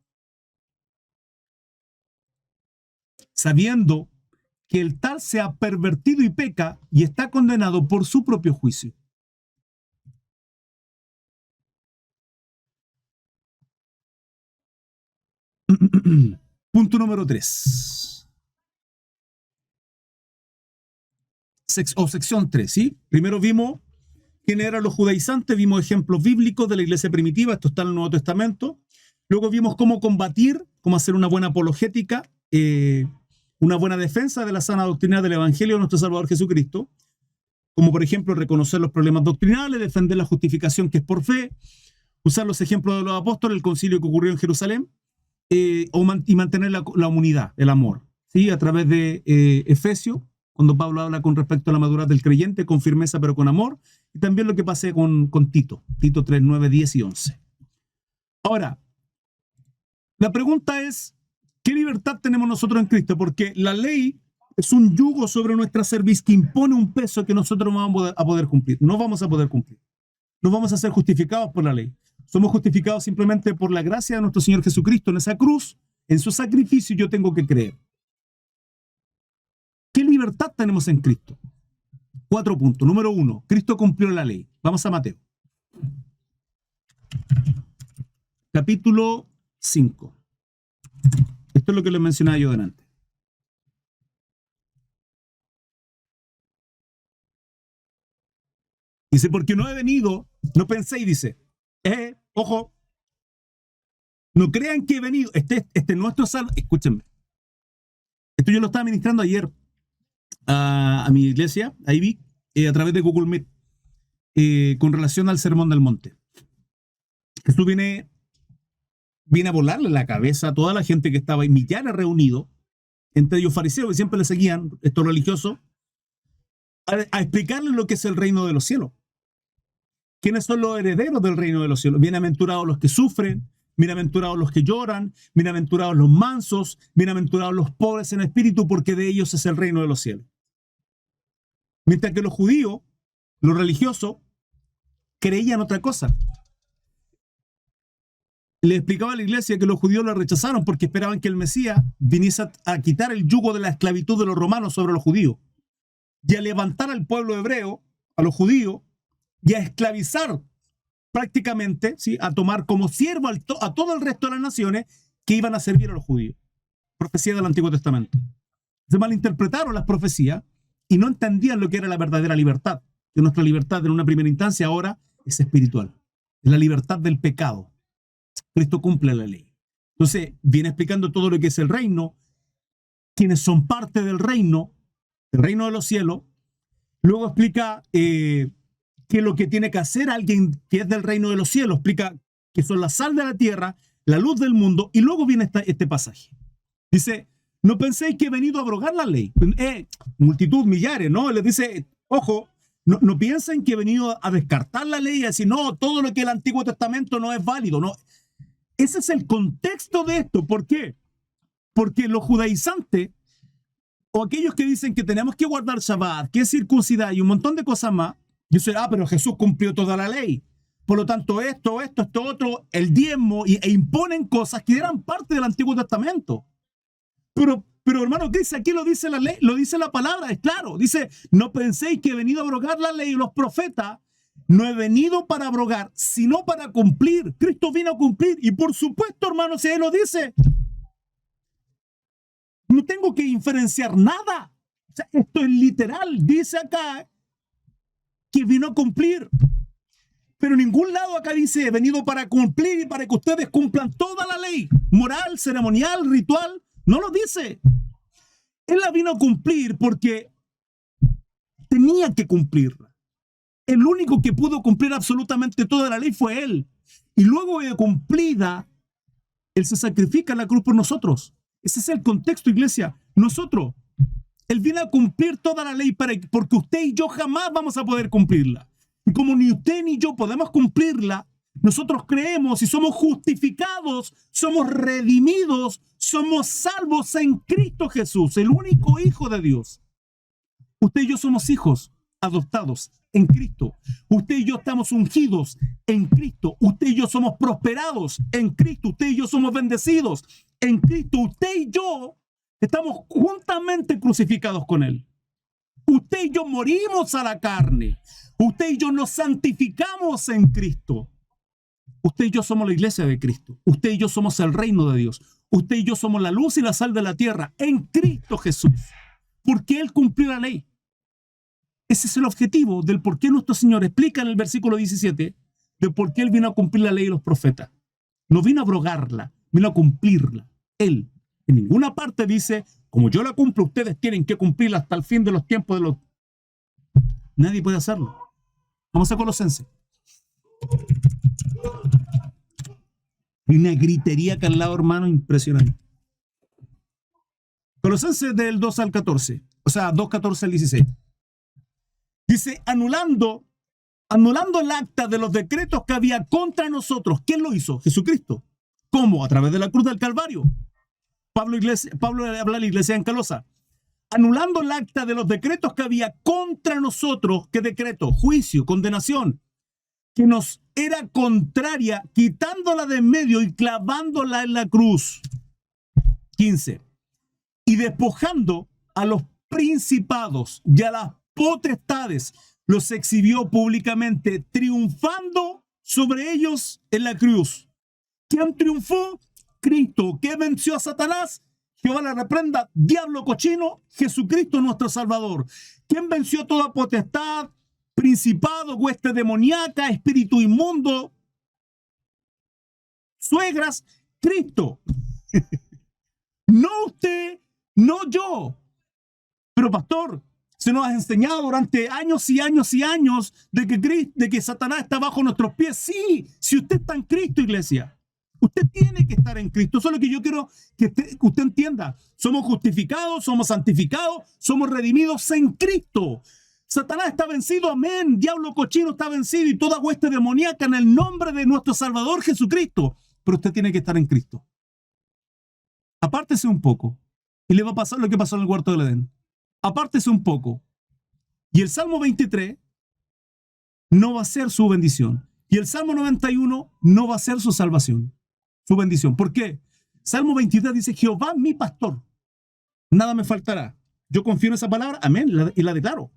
Sabiendo que el tal se ha pervertido y peca y está condenado por su propio juicio. Punto número 3. Sección 3, ¿sí? Primero vimos quiénes eran los judaizantes, vimos ejemplos bíblicos de la iglesia primitiva, esto está en el Nuevo Testamento. Luego vimos cómo combatir, cómo hacer una buena apologética, una buena defensa de la sana doctrina del Evangelio de nuestro Salvador Jesucristo, como por ejemplo reconocer los problemas doctrinales, defender la justificación que es por fe, usar los ejemplos de los apóstoles, el concilio que ocurrió en Jerusalén, y mantener la unidad, el amor, ¿sí? A través de Efesios, cuando Pablo habla con respecto a la madurez del creyente, con firmeza pero con amor, y también lo que pasé con Tito 3, 9, 10 y 11. Ahora, la pregunta es, ¿qué libertad tenemos nosotros en Cristo? Porque la ley es un yugo sobre nuestra cerviz que impone un peso que nosotros no vamos a poder cumplir. No vamos a poder cumplir. No vamos a ser justificados por la ley. Somos justificados simplemente por la gracia de nuestro Señor Jesucristo en esa cruz, en su sacrificio. Yo tengo que creer. ¿Qué libertad tenemos en Cristo? 4 puntos. Número 1, Cristo cumplió la ley. Vamos a Mateo. Capítulo 5. Esto es lo que les mencionaba yo delante. Dice, porque no he venido, no penséis, dice, ojo, no crean que he venido, este es nuestro salvo, escúchenme, esto yo lo estaba ministrando ayer a mi iglesia, ahí vi, a través de Google Meet, con relación al Sermón del Monte. Jesús viene a volarle la cabeza a toda la gente que estaba ahí, millares reunidos, entre ellos fariseos que siempre le seguían, estos religiosos, a explicarles lo que es el reino de los cielos. ¿Quiénes son los herederos del reino de los cielos? Bienaventurados los que sufren, bienaventurados los que lloran, bienaventurados los mansos, bienaventurados los pobres en espíritu, porque de ellos es el reino de los cielos. Mientras que los judíos, los religiosos, creían otra cosa. Le explicaba a la iglesia que los judíos lo rechazaron porque esperaban que el Mesías viniese a quitar el yugo de la esclavitud de los romanos sobre los judíos y a levantar al pueblo hebreo, a los judíos, y a esclavizar prácticamente, ¿sí?, a tomar como siervo a todo el resto de las naciones que iban a servir a los judíos. Profecía del Antiguo Testamento. Se malinterpretaron las profecías y no entendían lo que era la verdadera libertad. Que nuestra libertad en una primera instancia ahora es espiritual. Es la libertad del pecado. Cristo cumple la ley. Entonces, viene explicando todo lo que es el reino, quienes son parte del reino de los cielos. Luego explica que lo que tiene que hacer alguien que es del reino de los cielos, explica que son la sal de la tierra, la luz del mundo, y luego viene este pasaje. Dice, no penséis que he venido a abrogar la ley. Multitud, millares, ¿no? Les dice, ojo, no piensen que he venido a descartar la ley y a decir, no, todo lo que el Antiguo Testamento no es válido, no. Ese es el contexto de esto. ¿Por qué? Porque los judaizantes, o aquellos que dicen que tenemos que guardar Shabbat, que es circuncidar y un montón de cosas más, dicen, pero Jesús cumplió toda la ley. Por lo tanto, esto otro, el diezmo, e imponen cosas que eran parte del Antiguo Testamento. Pero hermano, ¿qué dice? Aquí lo dice la ley, lo dice la palabra, es claro. Dice, no penséis que he venido a abrogar la ley y los profetas. No he venido para abrogar, sino para cumplir. Cristo vino a cumplir. Y por supuesto, hermano, si él lo dice, no tengo que inferenciar nada. O sea, esto es literal. Dice acá que vino a cumplir. Pero en ningún lado acá dice, he venido para cumplir y para que ustedes cumplan toda la ley, moral, ceremonial, ritual. No lo dice. Él la vino a cumplir porque tenía que cumplirla. El único que pudo cumplir absolutamente toda la ley fue él. Y luego de cumplida, él se sacrifica en la cruz por nosotros. Ese es el contexto, iglesia. Nosotros. Él viene a cumplir toda la ley porque usted y yo jamás vamos a poder cumplirla. Y como ni usted ni yo podemos cumplirla, nosotros creemos y somos justificados, somos redimidos, somos salvos en Cristo Jesús, el único Hijo de Dios. Usted y yo somos hijos adoptados en Cristo. Usted y yo estamos ungidos en Cristo. Usted y yo somos prosperados en Cristo. Usted y yo somos bendecidos en Cristo. Usted y yo estamos juntamente crucificados con Él. Usted y yo morimos a la carne. Usted y yo nos santificamos en Cristo. Usted y yo somos la iglesia de Cristo. Usted y yo somos el reino de Dios. Usted y yo somos la luz y la sal de la tierra en Cristo Jesús. Porque Él cumplió la ley. Ese es el objetivo del por qué nuestro Señor explica en el versículo 17 de por qué Él vino a cumplir la ley de los profetas. No vino a abrogarla, vino a cumplirla. Él en ninguna parte dice, como yo la cumplo, ustedes tienen que cumplirla hasta el fin de los tiempos de los... Nadie puede hacerlo. Vamos a Colosenses. Hay una gritería acá al lado, hermano, impresionante. Colosenses del 2 al 14. O sea, 2, 14 al 16. Dice, anulando el acta de los decretos que había contra nosotros. ¿Quién lo hizo? Jesucristo. ¿Cómo? A través de la cruz del Calvario. Pablo habla a la iglesia en Colosa. anulando el acta de los decretos que había contra nosotros. ¿Qué decreto? Juicio, condenación, que nos era contraria, quitándola de en medio y clavándola en la cruz. 15. Y despojando a los principados y a las potestades, los exhibió públicamente, triunfando sobre ellos en la cruz. ¿Quién triunfó? Cristo. ¿Quién venció a Satanás? Jehová le reprenda, diablo cochino, Jesucristo nuestro Salvador. ¿Quién venció toda potestad, principado, hueste demoníaca, espíritu inmundo, suegras? Cristo. No usted, no yo. Pero pastor, se nos ha enseñado durante años y años y años de que Satanás está bajo nuestros pies. Sí, si usted está en Cristo, iglesia. Usted tiene que estar en Cristo. Eso es lo que yo quiero que usted entienda. Somos justificados, somos santificados, somos redimidos en Cristo. Satanás está vencido, amén. Diablo cochino está vencido y toda hueste demoníaca en el nombre de nuestro Salvador Jesucristo. Pero usted tiene que estar en Cristo. Apártese un poco y le va a pasar lo que pasó en el huerto del Edén. Apártese un poco. Y el Salmo 23 no va a ser su bendición. Y el Salmo 91 no va a ser su salvación, su bendición. ¿Por qué? Salmo 23 dice, Jehová mi pastor, nada me faltará. Yo confío en esa palabra, amén, y la declaro.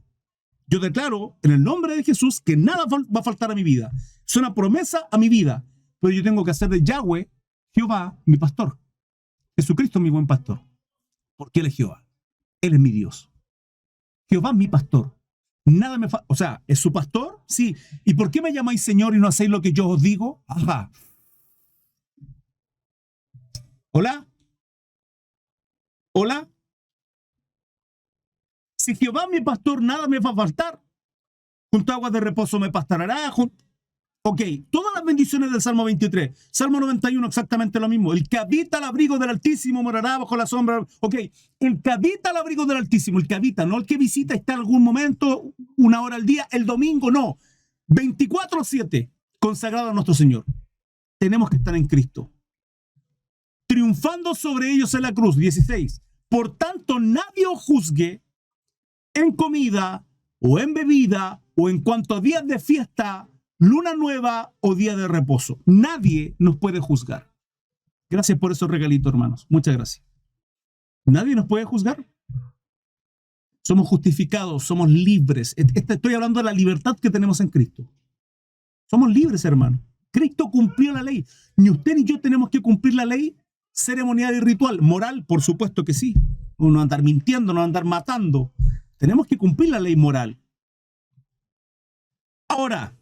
Yo declaro en el nombre de Jesús que nada va a faltar a mi vida. Es una promesa a mi vida. Pero yo tengo que hacer de Yahweh, Jehová, mi pastor. Jesucristo mi buen pastor. Porque Él es Jehová. Él es mi Dios. Jehová mi pastor. Nada me falta. O sea, ¿es su pastor? Sí. ¿Y por qué me llamáis Señor y no hacéis lo que yo os digo? Ajá. ¿Hola? ¿Hola? Si Jehová mi pastor, nada me va a faltar. Junto a aguas de reposo me pastará. Ok, todas las bendiciones del Salmo 23. Salmo 91, exactamente lo mismo. El que habita al abrigo del Altísimo morará bajo la sombra. Ok, el que habita al abrigo del Altísimo, el que habita, no el que visita, está en algún momento, una hora al día, el domingo, no. 24/7, consagrado a nuestro Señor. Tenemos que estar en Cristo. Triunfando sobre ellos en la cruz. 16. Por tanto, nadie os juzgue en comida o en bebida o en cuanto a días de fiesta, luna nueva o día de reposo. Nadie nos puede juzgar. Gracias por esos regalitos, hermanos. Muchas gracias. Nadie nos puede juzgar. Somos justificados, somos libres. Estoy hablando de la libertad que tenemos en Cristo. Somos libres, hermano. Cristo cumplió la ley. Ni usted ni yo tenemos que cumplir la ley ceremonial y ritual. Moral, por supuesto que sí. No andar mintiendo, no andar matando. Tenemos que cumplir la ley moral. Ahora,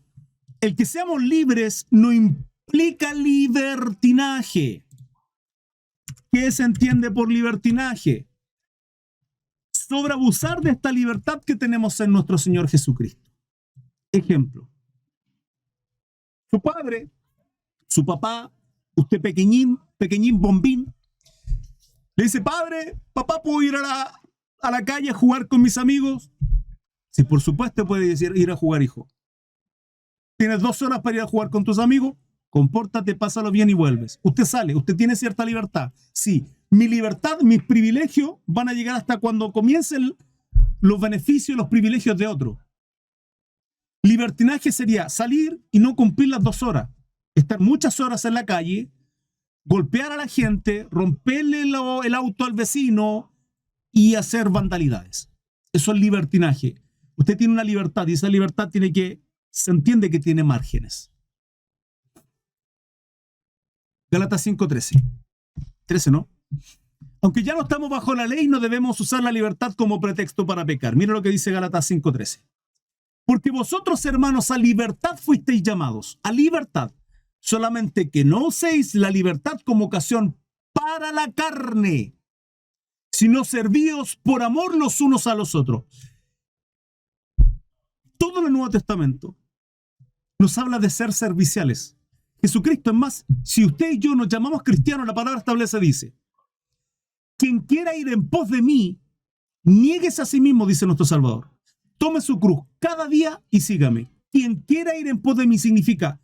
el que seamos libres no implica libertinaje. ¿Qué se entiende por libertinaje? Sobreabusar de esta libertad que tenemos en nuestro Señor Jesucristo. Ejemplo. Su padre, su papá, usted pequeñín bombín, le dice, padre, papá, ¿puedo ir a la calle a jugar con mis amigos? Sí, por supuesto puede decir ir a jugar, hijo. Tienes 2 horas para ir a jugar con tus amigos, compórtate, pásalo bien y vuelves. Usted sale, usted tiene cierta libertad. Sí, mi libertad, mis privilegios van a llegar hasta cuando comiencen los beneficios y los privilegios de otro. Libertinaje sería salir y no cumplir las 2 horas. Estar muchas horas en la calle, golpear a la gente, romperle el auto al vecino y hacer vandalidades. Eso es libertinaje. Usted tiene una libertad y esa libertad se entiende que tiene márgenes. Gálatas 5:13. 13, ¿no? Aunque ya no estamos bajo la ley, no debemos usar la libertad como pretexto para pecar. Mira lo que dice Gálatas 5:13. Porque vosotros, hermanos, a libertad fuisteis llamados, a libertad. Solamente que no uséis la libertad como ocasión para la carne, sino servíos por amor los unos a los otros. Todo el Nuevo Testamento nos habla de ser serviciales. Jesucristo, es más, si usted y yo nos llamamos cristianos, la palabra establece, dice, quien quiera ir en pos de mí, niéguese a sí mismo, dice nuestro Salvador. Tome su cruz cada día y sígame. Quien quiera ir en pos de mí significa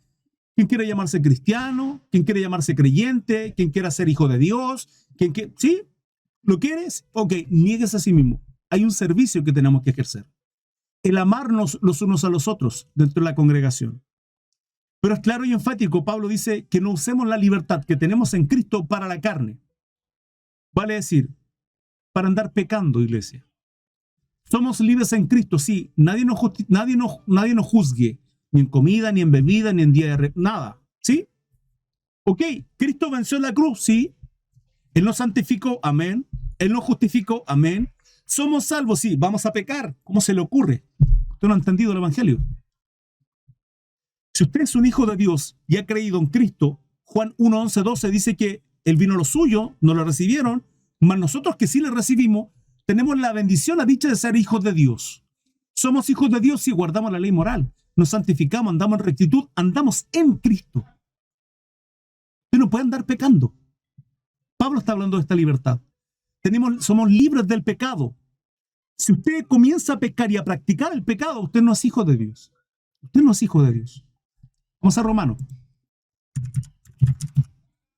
quien quiera llamarse cristiano, quien quiera llamarse creyente, quien quiera ser hijo de Dios, ¿sí? ¿Lo quieres? Ok, niéguese a sí mismo. hay un servicio que tenemos que ejercer. El amarnos los unos a los otros dentro de la congregación. Pero es claro y enfático, Pablo dice que no usemos la libertad que tenemos en Cristo para la carne. Vale decir, para andar pecando, iglesia. Somos libres en Cristo, sí. Nadie nos juzgue, ni en comida, ni en bebida, ni en día de nada, ¿sí? Ok, Cristo venció en la cruz, sí. Él nos santificó, amén. Él nos justificó, amén. Somos salvos, sí. Vamos a pecar, ¿cómo se le ocurre? Usted no ha entendido el evangelio. Si usted es un hijo de Dios y ha creído en Cristo, Juan 1, 11, 12 dice que Él vino a lo suyo, no lo recibieron, mas nosotros que sí le recibimos, tenemos la bendición, la dicha de ser hijos de Dios. Somos hijos de Dios si guardamos la ley moral, nos santificamos, andamos en rectitud, andamos en Cristo. Usted no puede andar pecando. Pablo está hablando de esta libertad. Somos libres del pecado. Si usted comienza a pecar y a practicar el pecado, usted no es hijo de Dios. Usted no es hijo de Dios. Vamos a Romanos,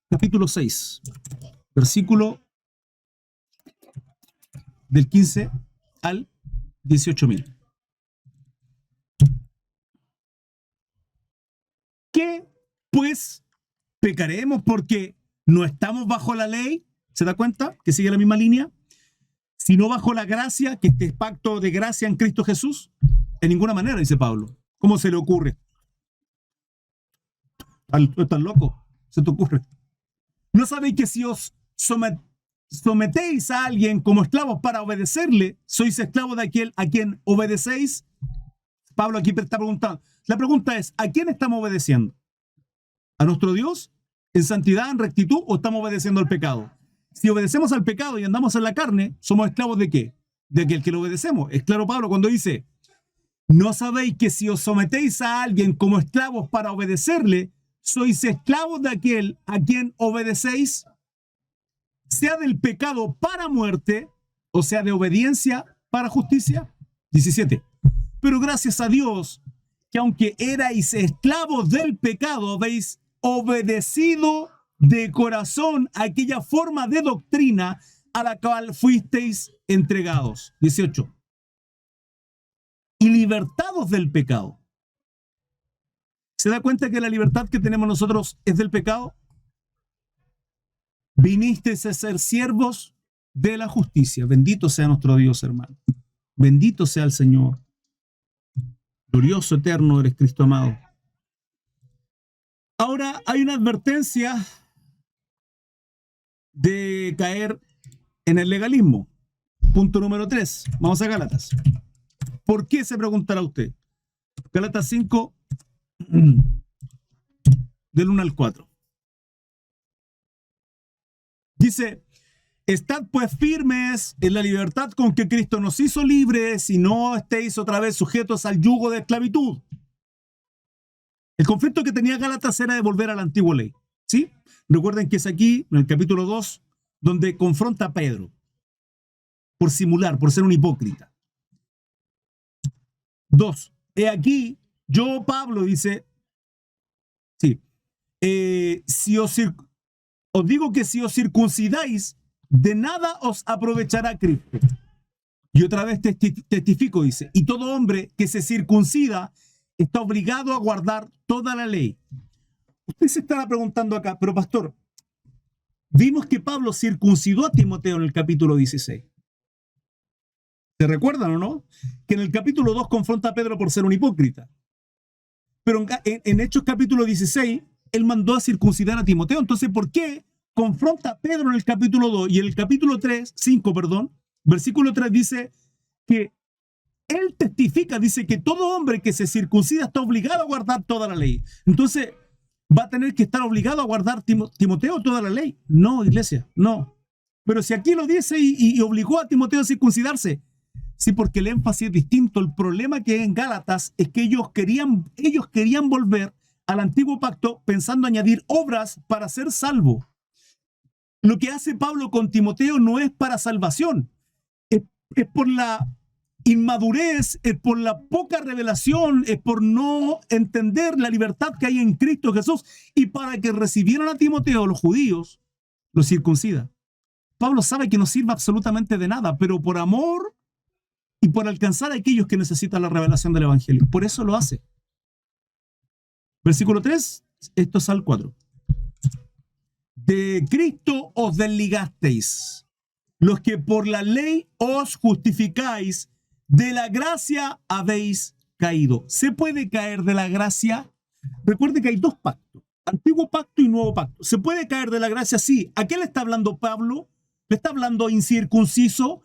capítulo 6, versículo del 15 al 18.000. ¿Qué, pues, pecaremos porque no estamos bajo la ley? ¿Se da cuenta que sigue la misma línea? Sino bajo la gracia, que este pacto de gracia en Cristo Jesús. En ninguna manera, dice Pablo. ¿Cómo se le ocurre? ¿Estás loco? ¿Se te ocurre? ¿No sabéis que si os sometéis a alguien como esclavos para obedecerle, sois esclavos de aquel a quien obedecéis? Pablo aquí está preguntando. La pregunta es, ¿a quién estamos obedeciendo? ¿A nuestro Dios? ¿En santidad, en rectitud, o estamos obedeciendo al pecado? Si obedecemos al pecado y andamos en la carne, ¿somos esclavos de qué? De aquel que lo obedecemos. Es claro Pablo cuando dice, ¿no sabéis que si os sometéis a alguien como esclavos para obedecerle, sois esclavos de aquel a quien obedecéis? Sea del pecado para muerte, o sea de obediencia para justicia. 17. Pero gracias a Dios, que aunque erais esclavos del pecado, habéis obedecido de corazón aquella forma de doctrina a la cual fuisteis entregados. 18. Y libertados del pecado. ¿Se da cuenta que la libertad que tenemos nosotros es del pecado? Vinisteis a ser siervos de la justicia. Bendito sea nuestro Dios, hermano. Bendito sea el Señor. Glorioso, eterno eres Cristo amado. Ahora hay una advertencia de caer en el legalismo. Punto número 3. Vamos a Gálatas. ¿Por qué? Se preguntará usted. Gálatas 5, del 1 al 4. Dice, estad pues firmes en la libertad con que Cristo nos hizo libres y no estéis otra vez sujetos al yugo de esclavitud. El conflicto que tenía Gálatas era de volver a la antigua ley. ¿Sí? Recuerden que es aquí, en el capítulo 2, donde confronta a Pedro por simular, por ser un hipócrita. 2. He aquí, yo, Pablo, dice, sí, os digo que si os circuncidáis, de nada os aprovechará Cristo. Y otra vez testifico, dice, y todo hombre que se circuncida está obligado a guardar toda la ley. Usted se estará preguntando acá, pero pastor, vimos que Pablo circuncidó a Timoteo en el capítulo 16. ¿Se recuerdan o no? Que en el capítulo 2 confronta a Pedro por ser un hipócrita. Pero en Hechos capítulo 16, él mandó a circuncidar a Timoteo. Entonces, ¿por qué confronta a Pedro en el capítulo 2 y en el capítulo 5, versículo 3 dice que él testifica, dice que todo hombre que se circuncida está obligado a guardar toda la ley? Entonces, ¿va a tener que estar obligado a guardar Timoteo toda la ley? No, iglesia, no. Pero si aquí lo dice y obligó a Timoteo a circuncidarse, sí, porque el énfasis es distinto. El problema que hay en Gálatas es que ellos querían volver al antiguo pacto pensando añadir obras para ser salvo. Lo que hace Pablo con Timoteo no es para salvación, es por la inmadurez, es por la poca revelación, es por no entender la libertad que hay en Cristo Jesús, y para que recibieran a Timoteo los judíos, los circuncida. Pablo sabe que no sirve absolutamente de nada, pero por amor y por alcanzar a aquellos que necesitan la revelación del Evangelio. Por eso lo hace. Versículo 3, esto es al 4. De Cristo os desligasteis, los que por la ley os justificáis, de la gracia habéis caído. ¿Se puede caer de la gracia? Recuerde que hay dos pactos, antiguo pacto y nuevo pacto. ¿Se puede caer de la gracia? Sí. ¿A qué le está hablando Pablo? ¿Le está hablando a incircunciso?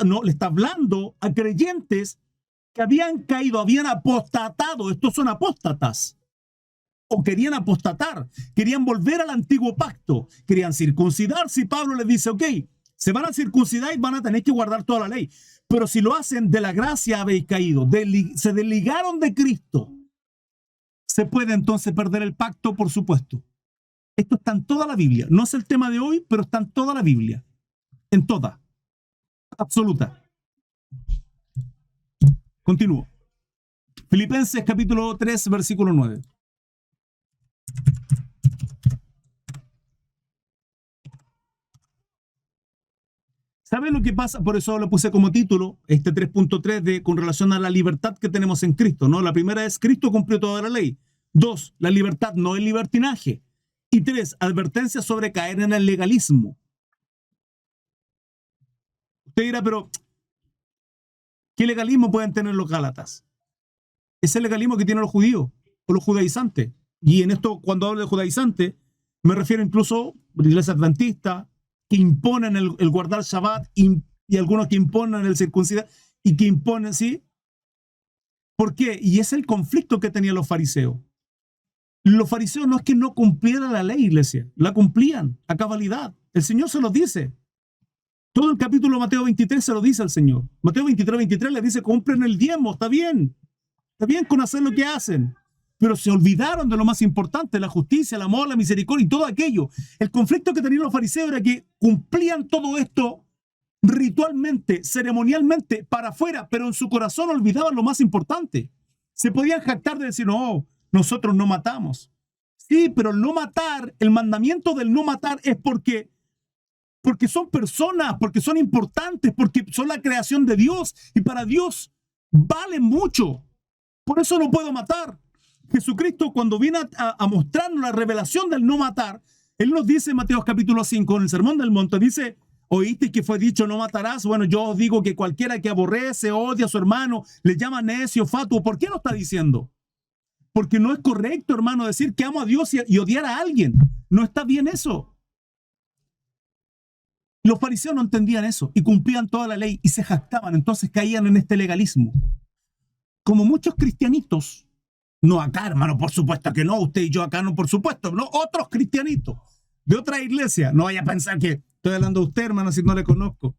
No, le está hablando a creyentes que habían caído, habían apostatado. Estos son apóstatas. O querían apostatar, querían volver al antiguo pacto, querían circuncidarse, y Pablo les dice, ok, se van a circuncidar y van a tener que guardar toda la ley. Pero si lo hacen, de la gracia habéis caído, se desligaron de Cristo. ¿Se puede entonces perder el pacto? Por supuesto. Esto está en toda la Biblia. No es el tema de hoy, pero está en toda la Biblia. En toda. Absoluta. Continúo. Filipenses capítulo 3, versículo 9. ¿Saben lo que pasa? Por eso lo puse como título, este 3.3 con relación a la libertad que tenemos en Cristo, ¿no? La primera es, Cristo cumplió toda la ley. 2, la libertad no es libertinaje. Y 3, advertencia sobre caer en el legalismo. Usted dirá, pero ¿qué legalismo pueden tener los gálatas? Es el legalismo que tienen los judíos o los judaizantes. Y en esto, cuando hablo de judaizante, me refiero incluso a la iglesia adventista, que imponen el guardar Shabbat, y algunos que imponen el circuncidar, y que imponen, ¿sí? ¿Por qué? Y es el conflicto que tenían los fariseos. Los fariseos no es que no cumplieran la ley, iglesia, la cumplían a cabalidad. El Señor se los dice. Todo el capítulo de Mateo 23 se lo dice al Señor. Mateo 23 le dice, cumplen el diezmo, está bien con hacer lo que hacen. Pero se olvidaron de lo más importante, la justicia, el amor, la misericordia y todo aquello. El conflicto que tenían los fariseos era que cumplían todo esto ritualmente, ceremonialmente, para afuera, pero en su corazón olvidaban lo más importante. Se podían jactar de decir, no, nosotros no matamos. Sí, pero el no matar, el mandamiento del no matar es porque son personas, porque son importantes, porque son la creación de Dios, y para Dios vale mucho. Por eso no puedo matar. Jesucristo, cuando viene a mostrarnos la revelación del no matar, Él nos dice en Mateo capítulo 5, en el Sermón del Monte, dice, ¿oíste que fue dicho no matarás? Bueno, yo os digo que cualquiera que aborrece, odia a su hermano, le llama necio, fatuo. ¿Por qué lo está diciendo? Porque no es correcto, hermano, decir que amo a Dios y odiar a alguien. No está bien eso. Los fariseos no entendían eso y cumplían toda la ley y se jactaban, entonces caían en este legalismo. Como muchos cristianitos, no acá, hermano, por supuesto que no, usted y yo acá no, por supuesto, no, otros cristianitos de otra iglesia, no vaya a pensar que estoy hablando de usted, hermano, si no le conozco.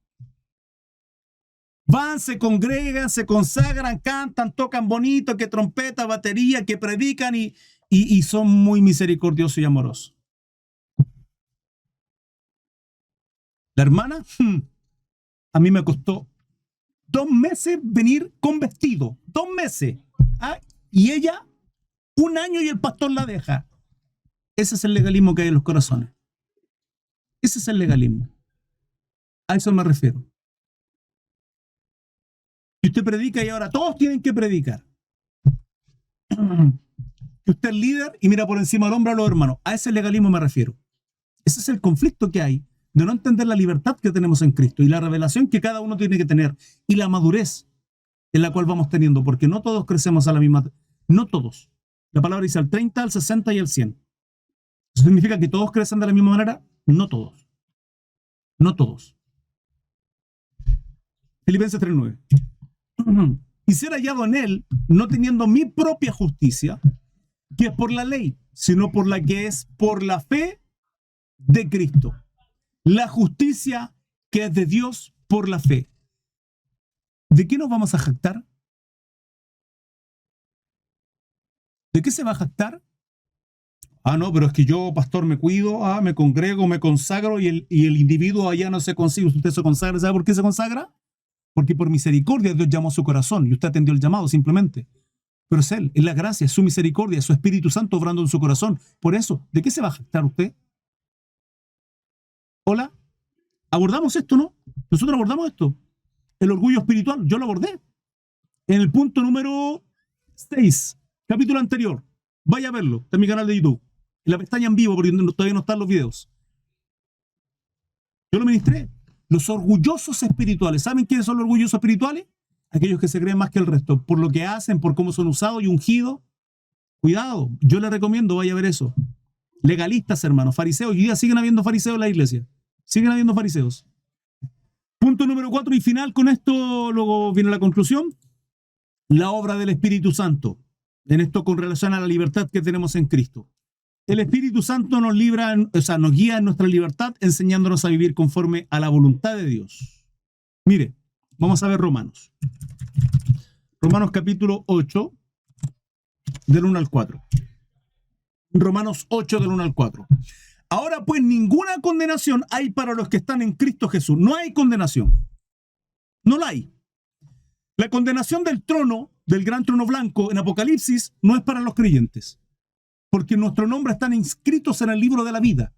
Van, se congregan, se consagran, cantan, tocan bonito, que trompeta, batería, que predican y son muy misericordiosos y amorosos. La hermana, a mí me costó 2 meses venir con vestido, 2 meses. ¿Ah? Y ella, 1 año y el pastor la deja. Ese es el legalismo que hay en los corazones. Ese es el legalismo. A eso me refiero. Y usted predica y ahora todos tienen que predicar. Que usted es líder y mira por encima del hombro a los hermanos. A ese legalismo me refiero. Ese es el conflicto que hay de no entender la libertad que tenemos en Cristo y la revelación que cada uno tiene que tener y la madurez en la cual vamos teniendo, porque no todos crecemos a la misma. No todos. La palabra dice al 30, al 60 y al 100. ¿Eso significa que todos crecen de la misma manera? No todos. No todos. Filipenses 3:9. Y ser hallado en él, no teniendo mi propia justicia, que es por la ley, sino por la que es por la fe de Cristo. La justicia que es de Dios por la fe. ¿De qué nos vamos a jactar? ¿De qué se va a jactar? Ah, no, pero es que yo, pastor, me cuido, me congrego, me consagro y el individuo allá no se consigue. Usted se consagra, ¿sabe por qué se consagra? Porque por misericordia Dios llamó a su corazón y usted atendió el llamado simplemente. Pero es Él, es la gracia, es su misericordia, es su Espíritu Santo obrando en su corazón. Por eso, ¿de qué se va a jactar usted? Hola, abordamos esto, ¿no? Nosotros abordamos esto. el orgullo espiritual. Yo lo abordé en el punto número 6, capítulo anterior. Vaya a verlo, está en mi canal de YouTube. En la pestaña en vivo, porque todavía no están los videos. Yo lo ministré. Los orgullosos espirituales. ¿Saben quiénes son los orgullosos espirituales? Aquellos que se creen más que el resto, por lo que hacen, por cómo son usados y ungidos. Cuidado, yo les recomiendo, vaya a ver eso. Legalistas, hermanos, fariseos. Hoy día siguen habiendo fariseos en la iglesia. Siguen habiendo fariseos. Punto número 4 y final, con esto luego viene la conclusión. La obra del Espíritu Santo. En esto con relación a la libertad que tenemos en Cristo. El Espíritu Santo nos libra, nos guía en nuestra libertad, enseñándonos a vivir conforme a la voluntad de Dios. Mire, vamos a ver Romanos. Romanos capítulo 8, del 1 al 4. Romanos 8, del 1 al 4. Ahora pues ninguna condenación hay para los que están en Cristo Jesús. No hay condenación. No la hay. La condenación del trono, del gran trono blanco en Apocalipsis, no es para los creyentes. Porque nuestros nombres están inscritos en el libro de la vida.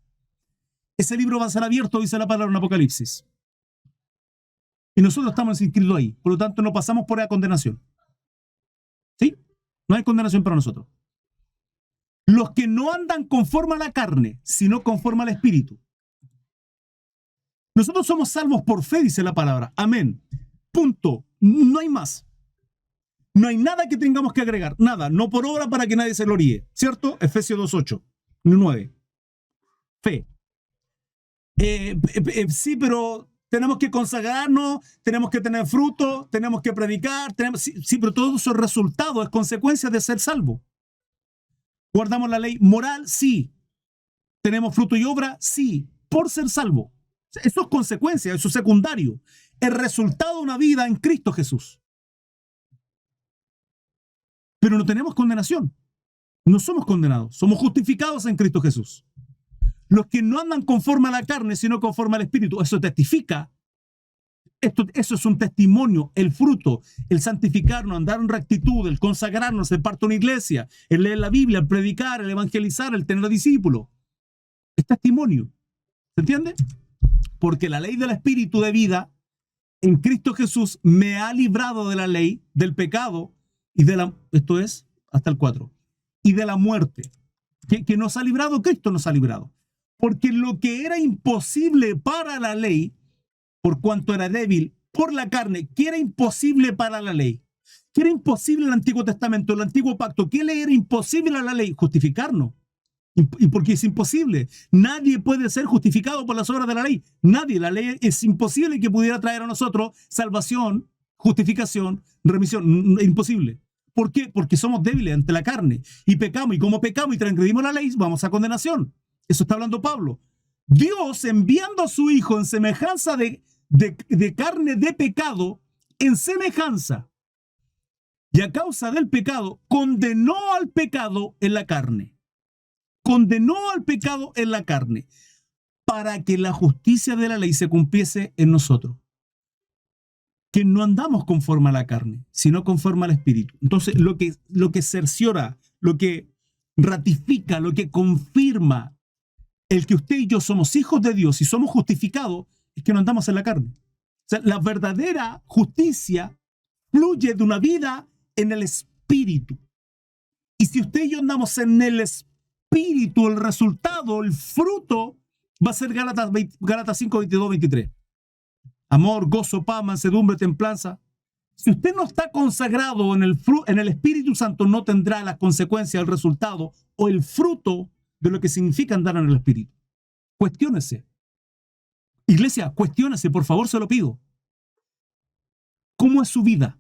Ese libro va a ser abierto, dice la palabra en Apocalipsis. Y nosotros estamos inscritos ahí. Por lo tanto, no pasamos por la condenación. ¿Sí? No hay condenación para nosotros. Los que no andan conforme a la carne, sino conforme al Espíritu. Nosotros somos salvos por fe, dice la palabra. Amén. Punto. No hay más. No hay nada que tengamos que agregar. Nada. No por obra para que nadie se gloríe. ¿Cierto? Efesios 2:8. 9. Fe. Sí, pero tenemos que consagrarnos, tenemos que tener fruto, tenemos que predicar. Sí, pero todo eso es resultado, es consecuencia de ser salvo. ¿Guardamos la ley moral? Sí. ¿Tenemos fruto y obra? Sí. Por ser salvo. Eso es consecuencia, eso es secundario. El resultado de una vida en Cristo Jesús. Pero no tenemos condenación. No somos condenados. Somos justificados en Cristo Jesús. Los que no andan conforme a la carne, sino conforme al Espíritu. Eso testifica. Eso es un testimonio. El fruto, el santificarnos, andar en rectitud, el consagrarnos, el parte de una iglesia, el leer la Biblia, el predicar, el evangelizar, el tener discípulos. Es testimonio. ¿Se entiende? Porque la ley del Espíritu de vida en Cristo Jesús me ha librado de la ley, del pecado y de la, esto es, hasta el 4, y de la muerte. Que nos ha librado, Cristo nos ha librado. Porque lo que era imposible para la ley, por cuanto era débil por la carne, que era imposible para la ley, que era imposible en el Antiguo Testamento, el Antiguo Pacto, ¿qué le era imposible a la ley? Justificarnos. Y porque es imposible. Nadie puede ser justificado por las obras de la ley. Nadie. La ley es imposible que pudiera traer a nosotros salvación, justificación, remisión. Imposible. ¿Por qué? Porque somos débiles ante la carne. Y pecamos. Y como pecamos y transgredimos la ley, vamos a condenación. Eso está hablando Pablo. Dios, enviando a su Hijo en semejanza de carne de pecado, en semejanza, y a causa del pecado, condenó al pecado en la carne. Condenó al pecado en la carne para que la justicia de la ley se cumpliese en nosotros. Que no andamos conforme a la carne, sino conforme al Espíritu. Entonces, lo que cerciora, lo que ratifica, lo que confirma el que usted y yo somos hijos de Dios y somos justificados, es que no andamos en la carne. O sea, la verdadera justicia fluye de una vida en el Espíritu. Y si usted y yo andamos en el Espíritu, el resultado, el fruto, va a ser Gálatas 5, 22, 23. Amor, gozo, paz, mansedumbre, templanza. Si usted no está consagrado en el Espíritu Santo, no tendrá las consecuencias, el resultado o el fruto de lo que significa andar en el Espíritu. Cuestiónese. Iglesia, cuestiónese, por favor, se lo pido. ¿Cómo es su vida?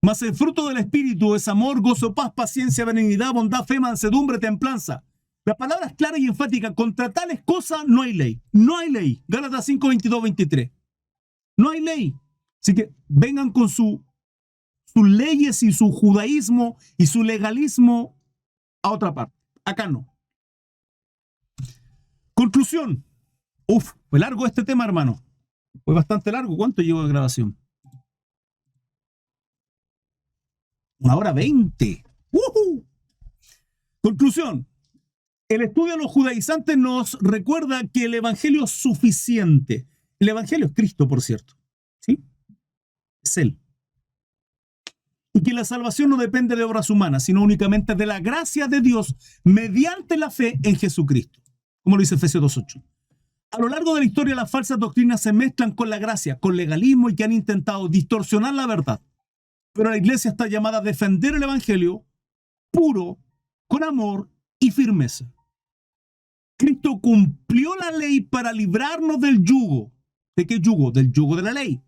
Mas el fruto del Espíritu es amor, gozo, paz, paciencia, benignidad, bondad, fe, mansedumbre, templanza. La palabra es clara y enfática. Contra tales cosas no hay ley. No hay ley. Gálatas 5, 22, 23. No hay ley. Así que vengan con sus leyes y su judaísmo y su legalismo a otra parte. Acá no. Conclusión. Fue largo este tema, hermano. Fue bastante largo. ¿Cuánto llevo de grabación? 1:20. Conclusión. El estudio de los judaizantes nos recuerda que el evangelio es suficiente. El Evangelio es Cristo, por cierto. ¿Sí? Es Él. Y que la salvación no depende de obras humanas, sino únicamente de la gracia de Dios mediante la fe en Jesucristo. Como lo dice Efesios 2:8. A lo largo de la historia, las falsas doctrinas se mezclan con la gracia, con legalismo y que han intentado distorsionar la verdad. Pero la iglesia está llamada a defender el Evangelio puro, con amor y firmeza. Cristo cumplió la ley para librarnos del yugo. ¿De qué yugo? Del yugo de la ley.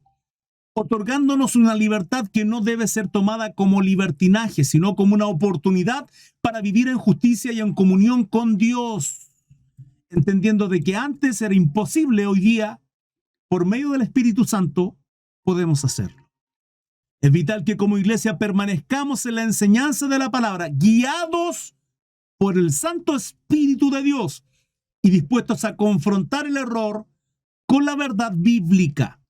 Otorgándonos una libertad que no debe ser tomada como libertinaje, sino como una oportunidad para vivir en justicia y en comunión con Dios. Entendiendo de que antes era imposible, hoy día, por medio del Espíritu Santo, podemos hacerlo. Es vital que como iglesia permanezcamos en la enseñanza de la palabra, guiados por el Santo Espíritu de Dios y dispuestos a confrontar el error con la verdad bíblica.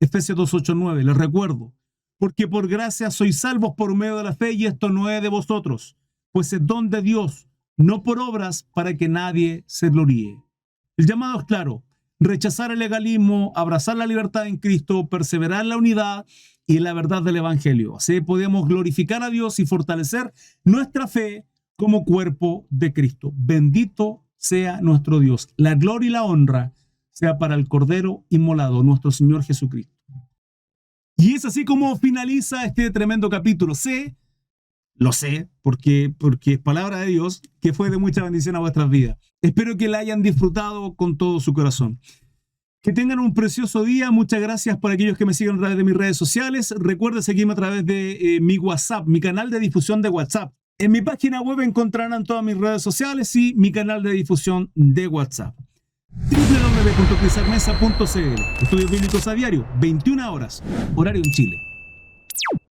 Efesios 2:8-9, les recuerdo, porque por gracia sois salvos por medio de la fe y esto no es de vosotros, pues es don de Dios, no por obras para que nadie se gloríe. El llamado es claro, rechazar el legalismo, abrazar la libertad en Cristo, perseverar en la unidad y en la verdad del Evangelio. Así podemos glorificar a Dios y fortalecer nuestra fe como cuerpo de Cristo. Bendito sea nuestro Dios. La gloria y la honra sea para el Cordero inmolado, nuestro Señor Jesucristo. Y es así como finaliza este tremendo capítulo. Lo sé, porque es palabra de Dios, que fue de mucha bendición a vuestras vidas. Espero que la hayan disfrutado con todo su corazón. Que tengan un precioso día. Muchas gracias por aquellos que me siguen a través de mis redes sociales. Recuerden seguirme a través de mi WhatsApp, mi canal de difusión de WhatsApp. En mi página web encontrarán todas mis redes sociales y mi canal de difusión de WhatsApp. www.crisarmesa.cl. Estudios bíblicos a diario, 21 horas, horario en Chile.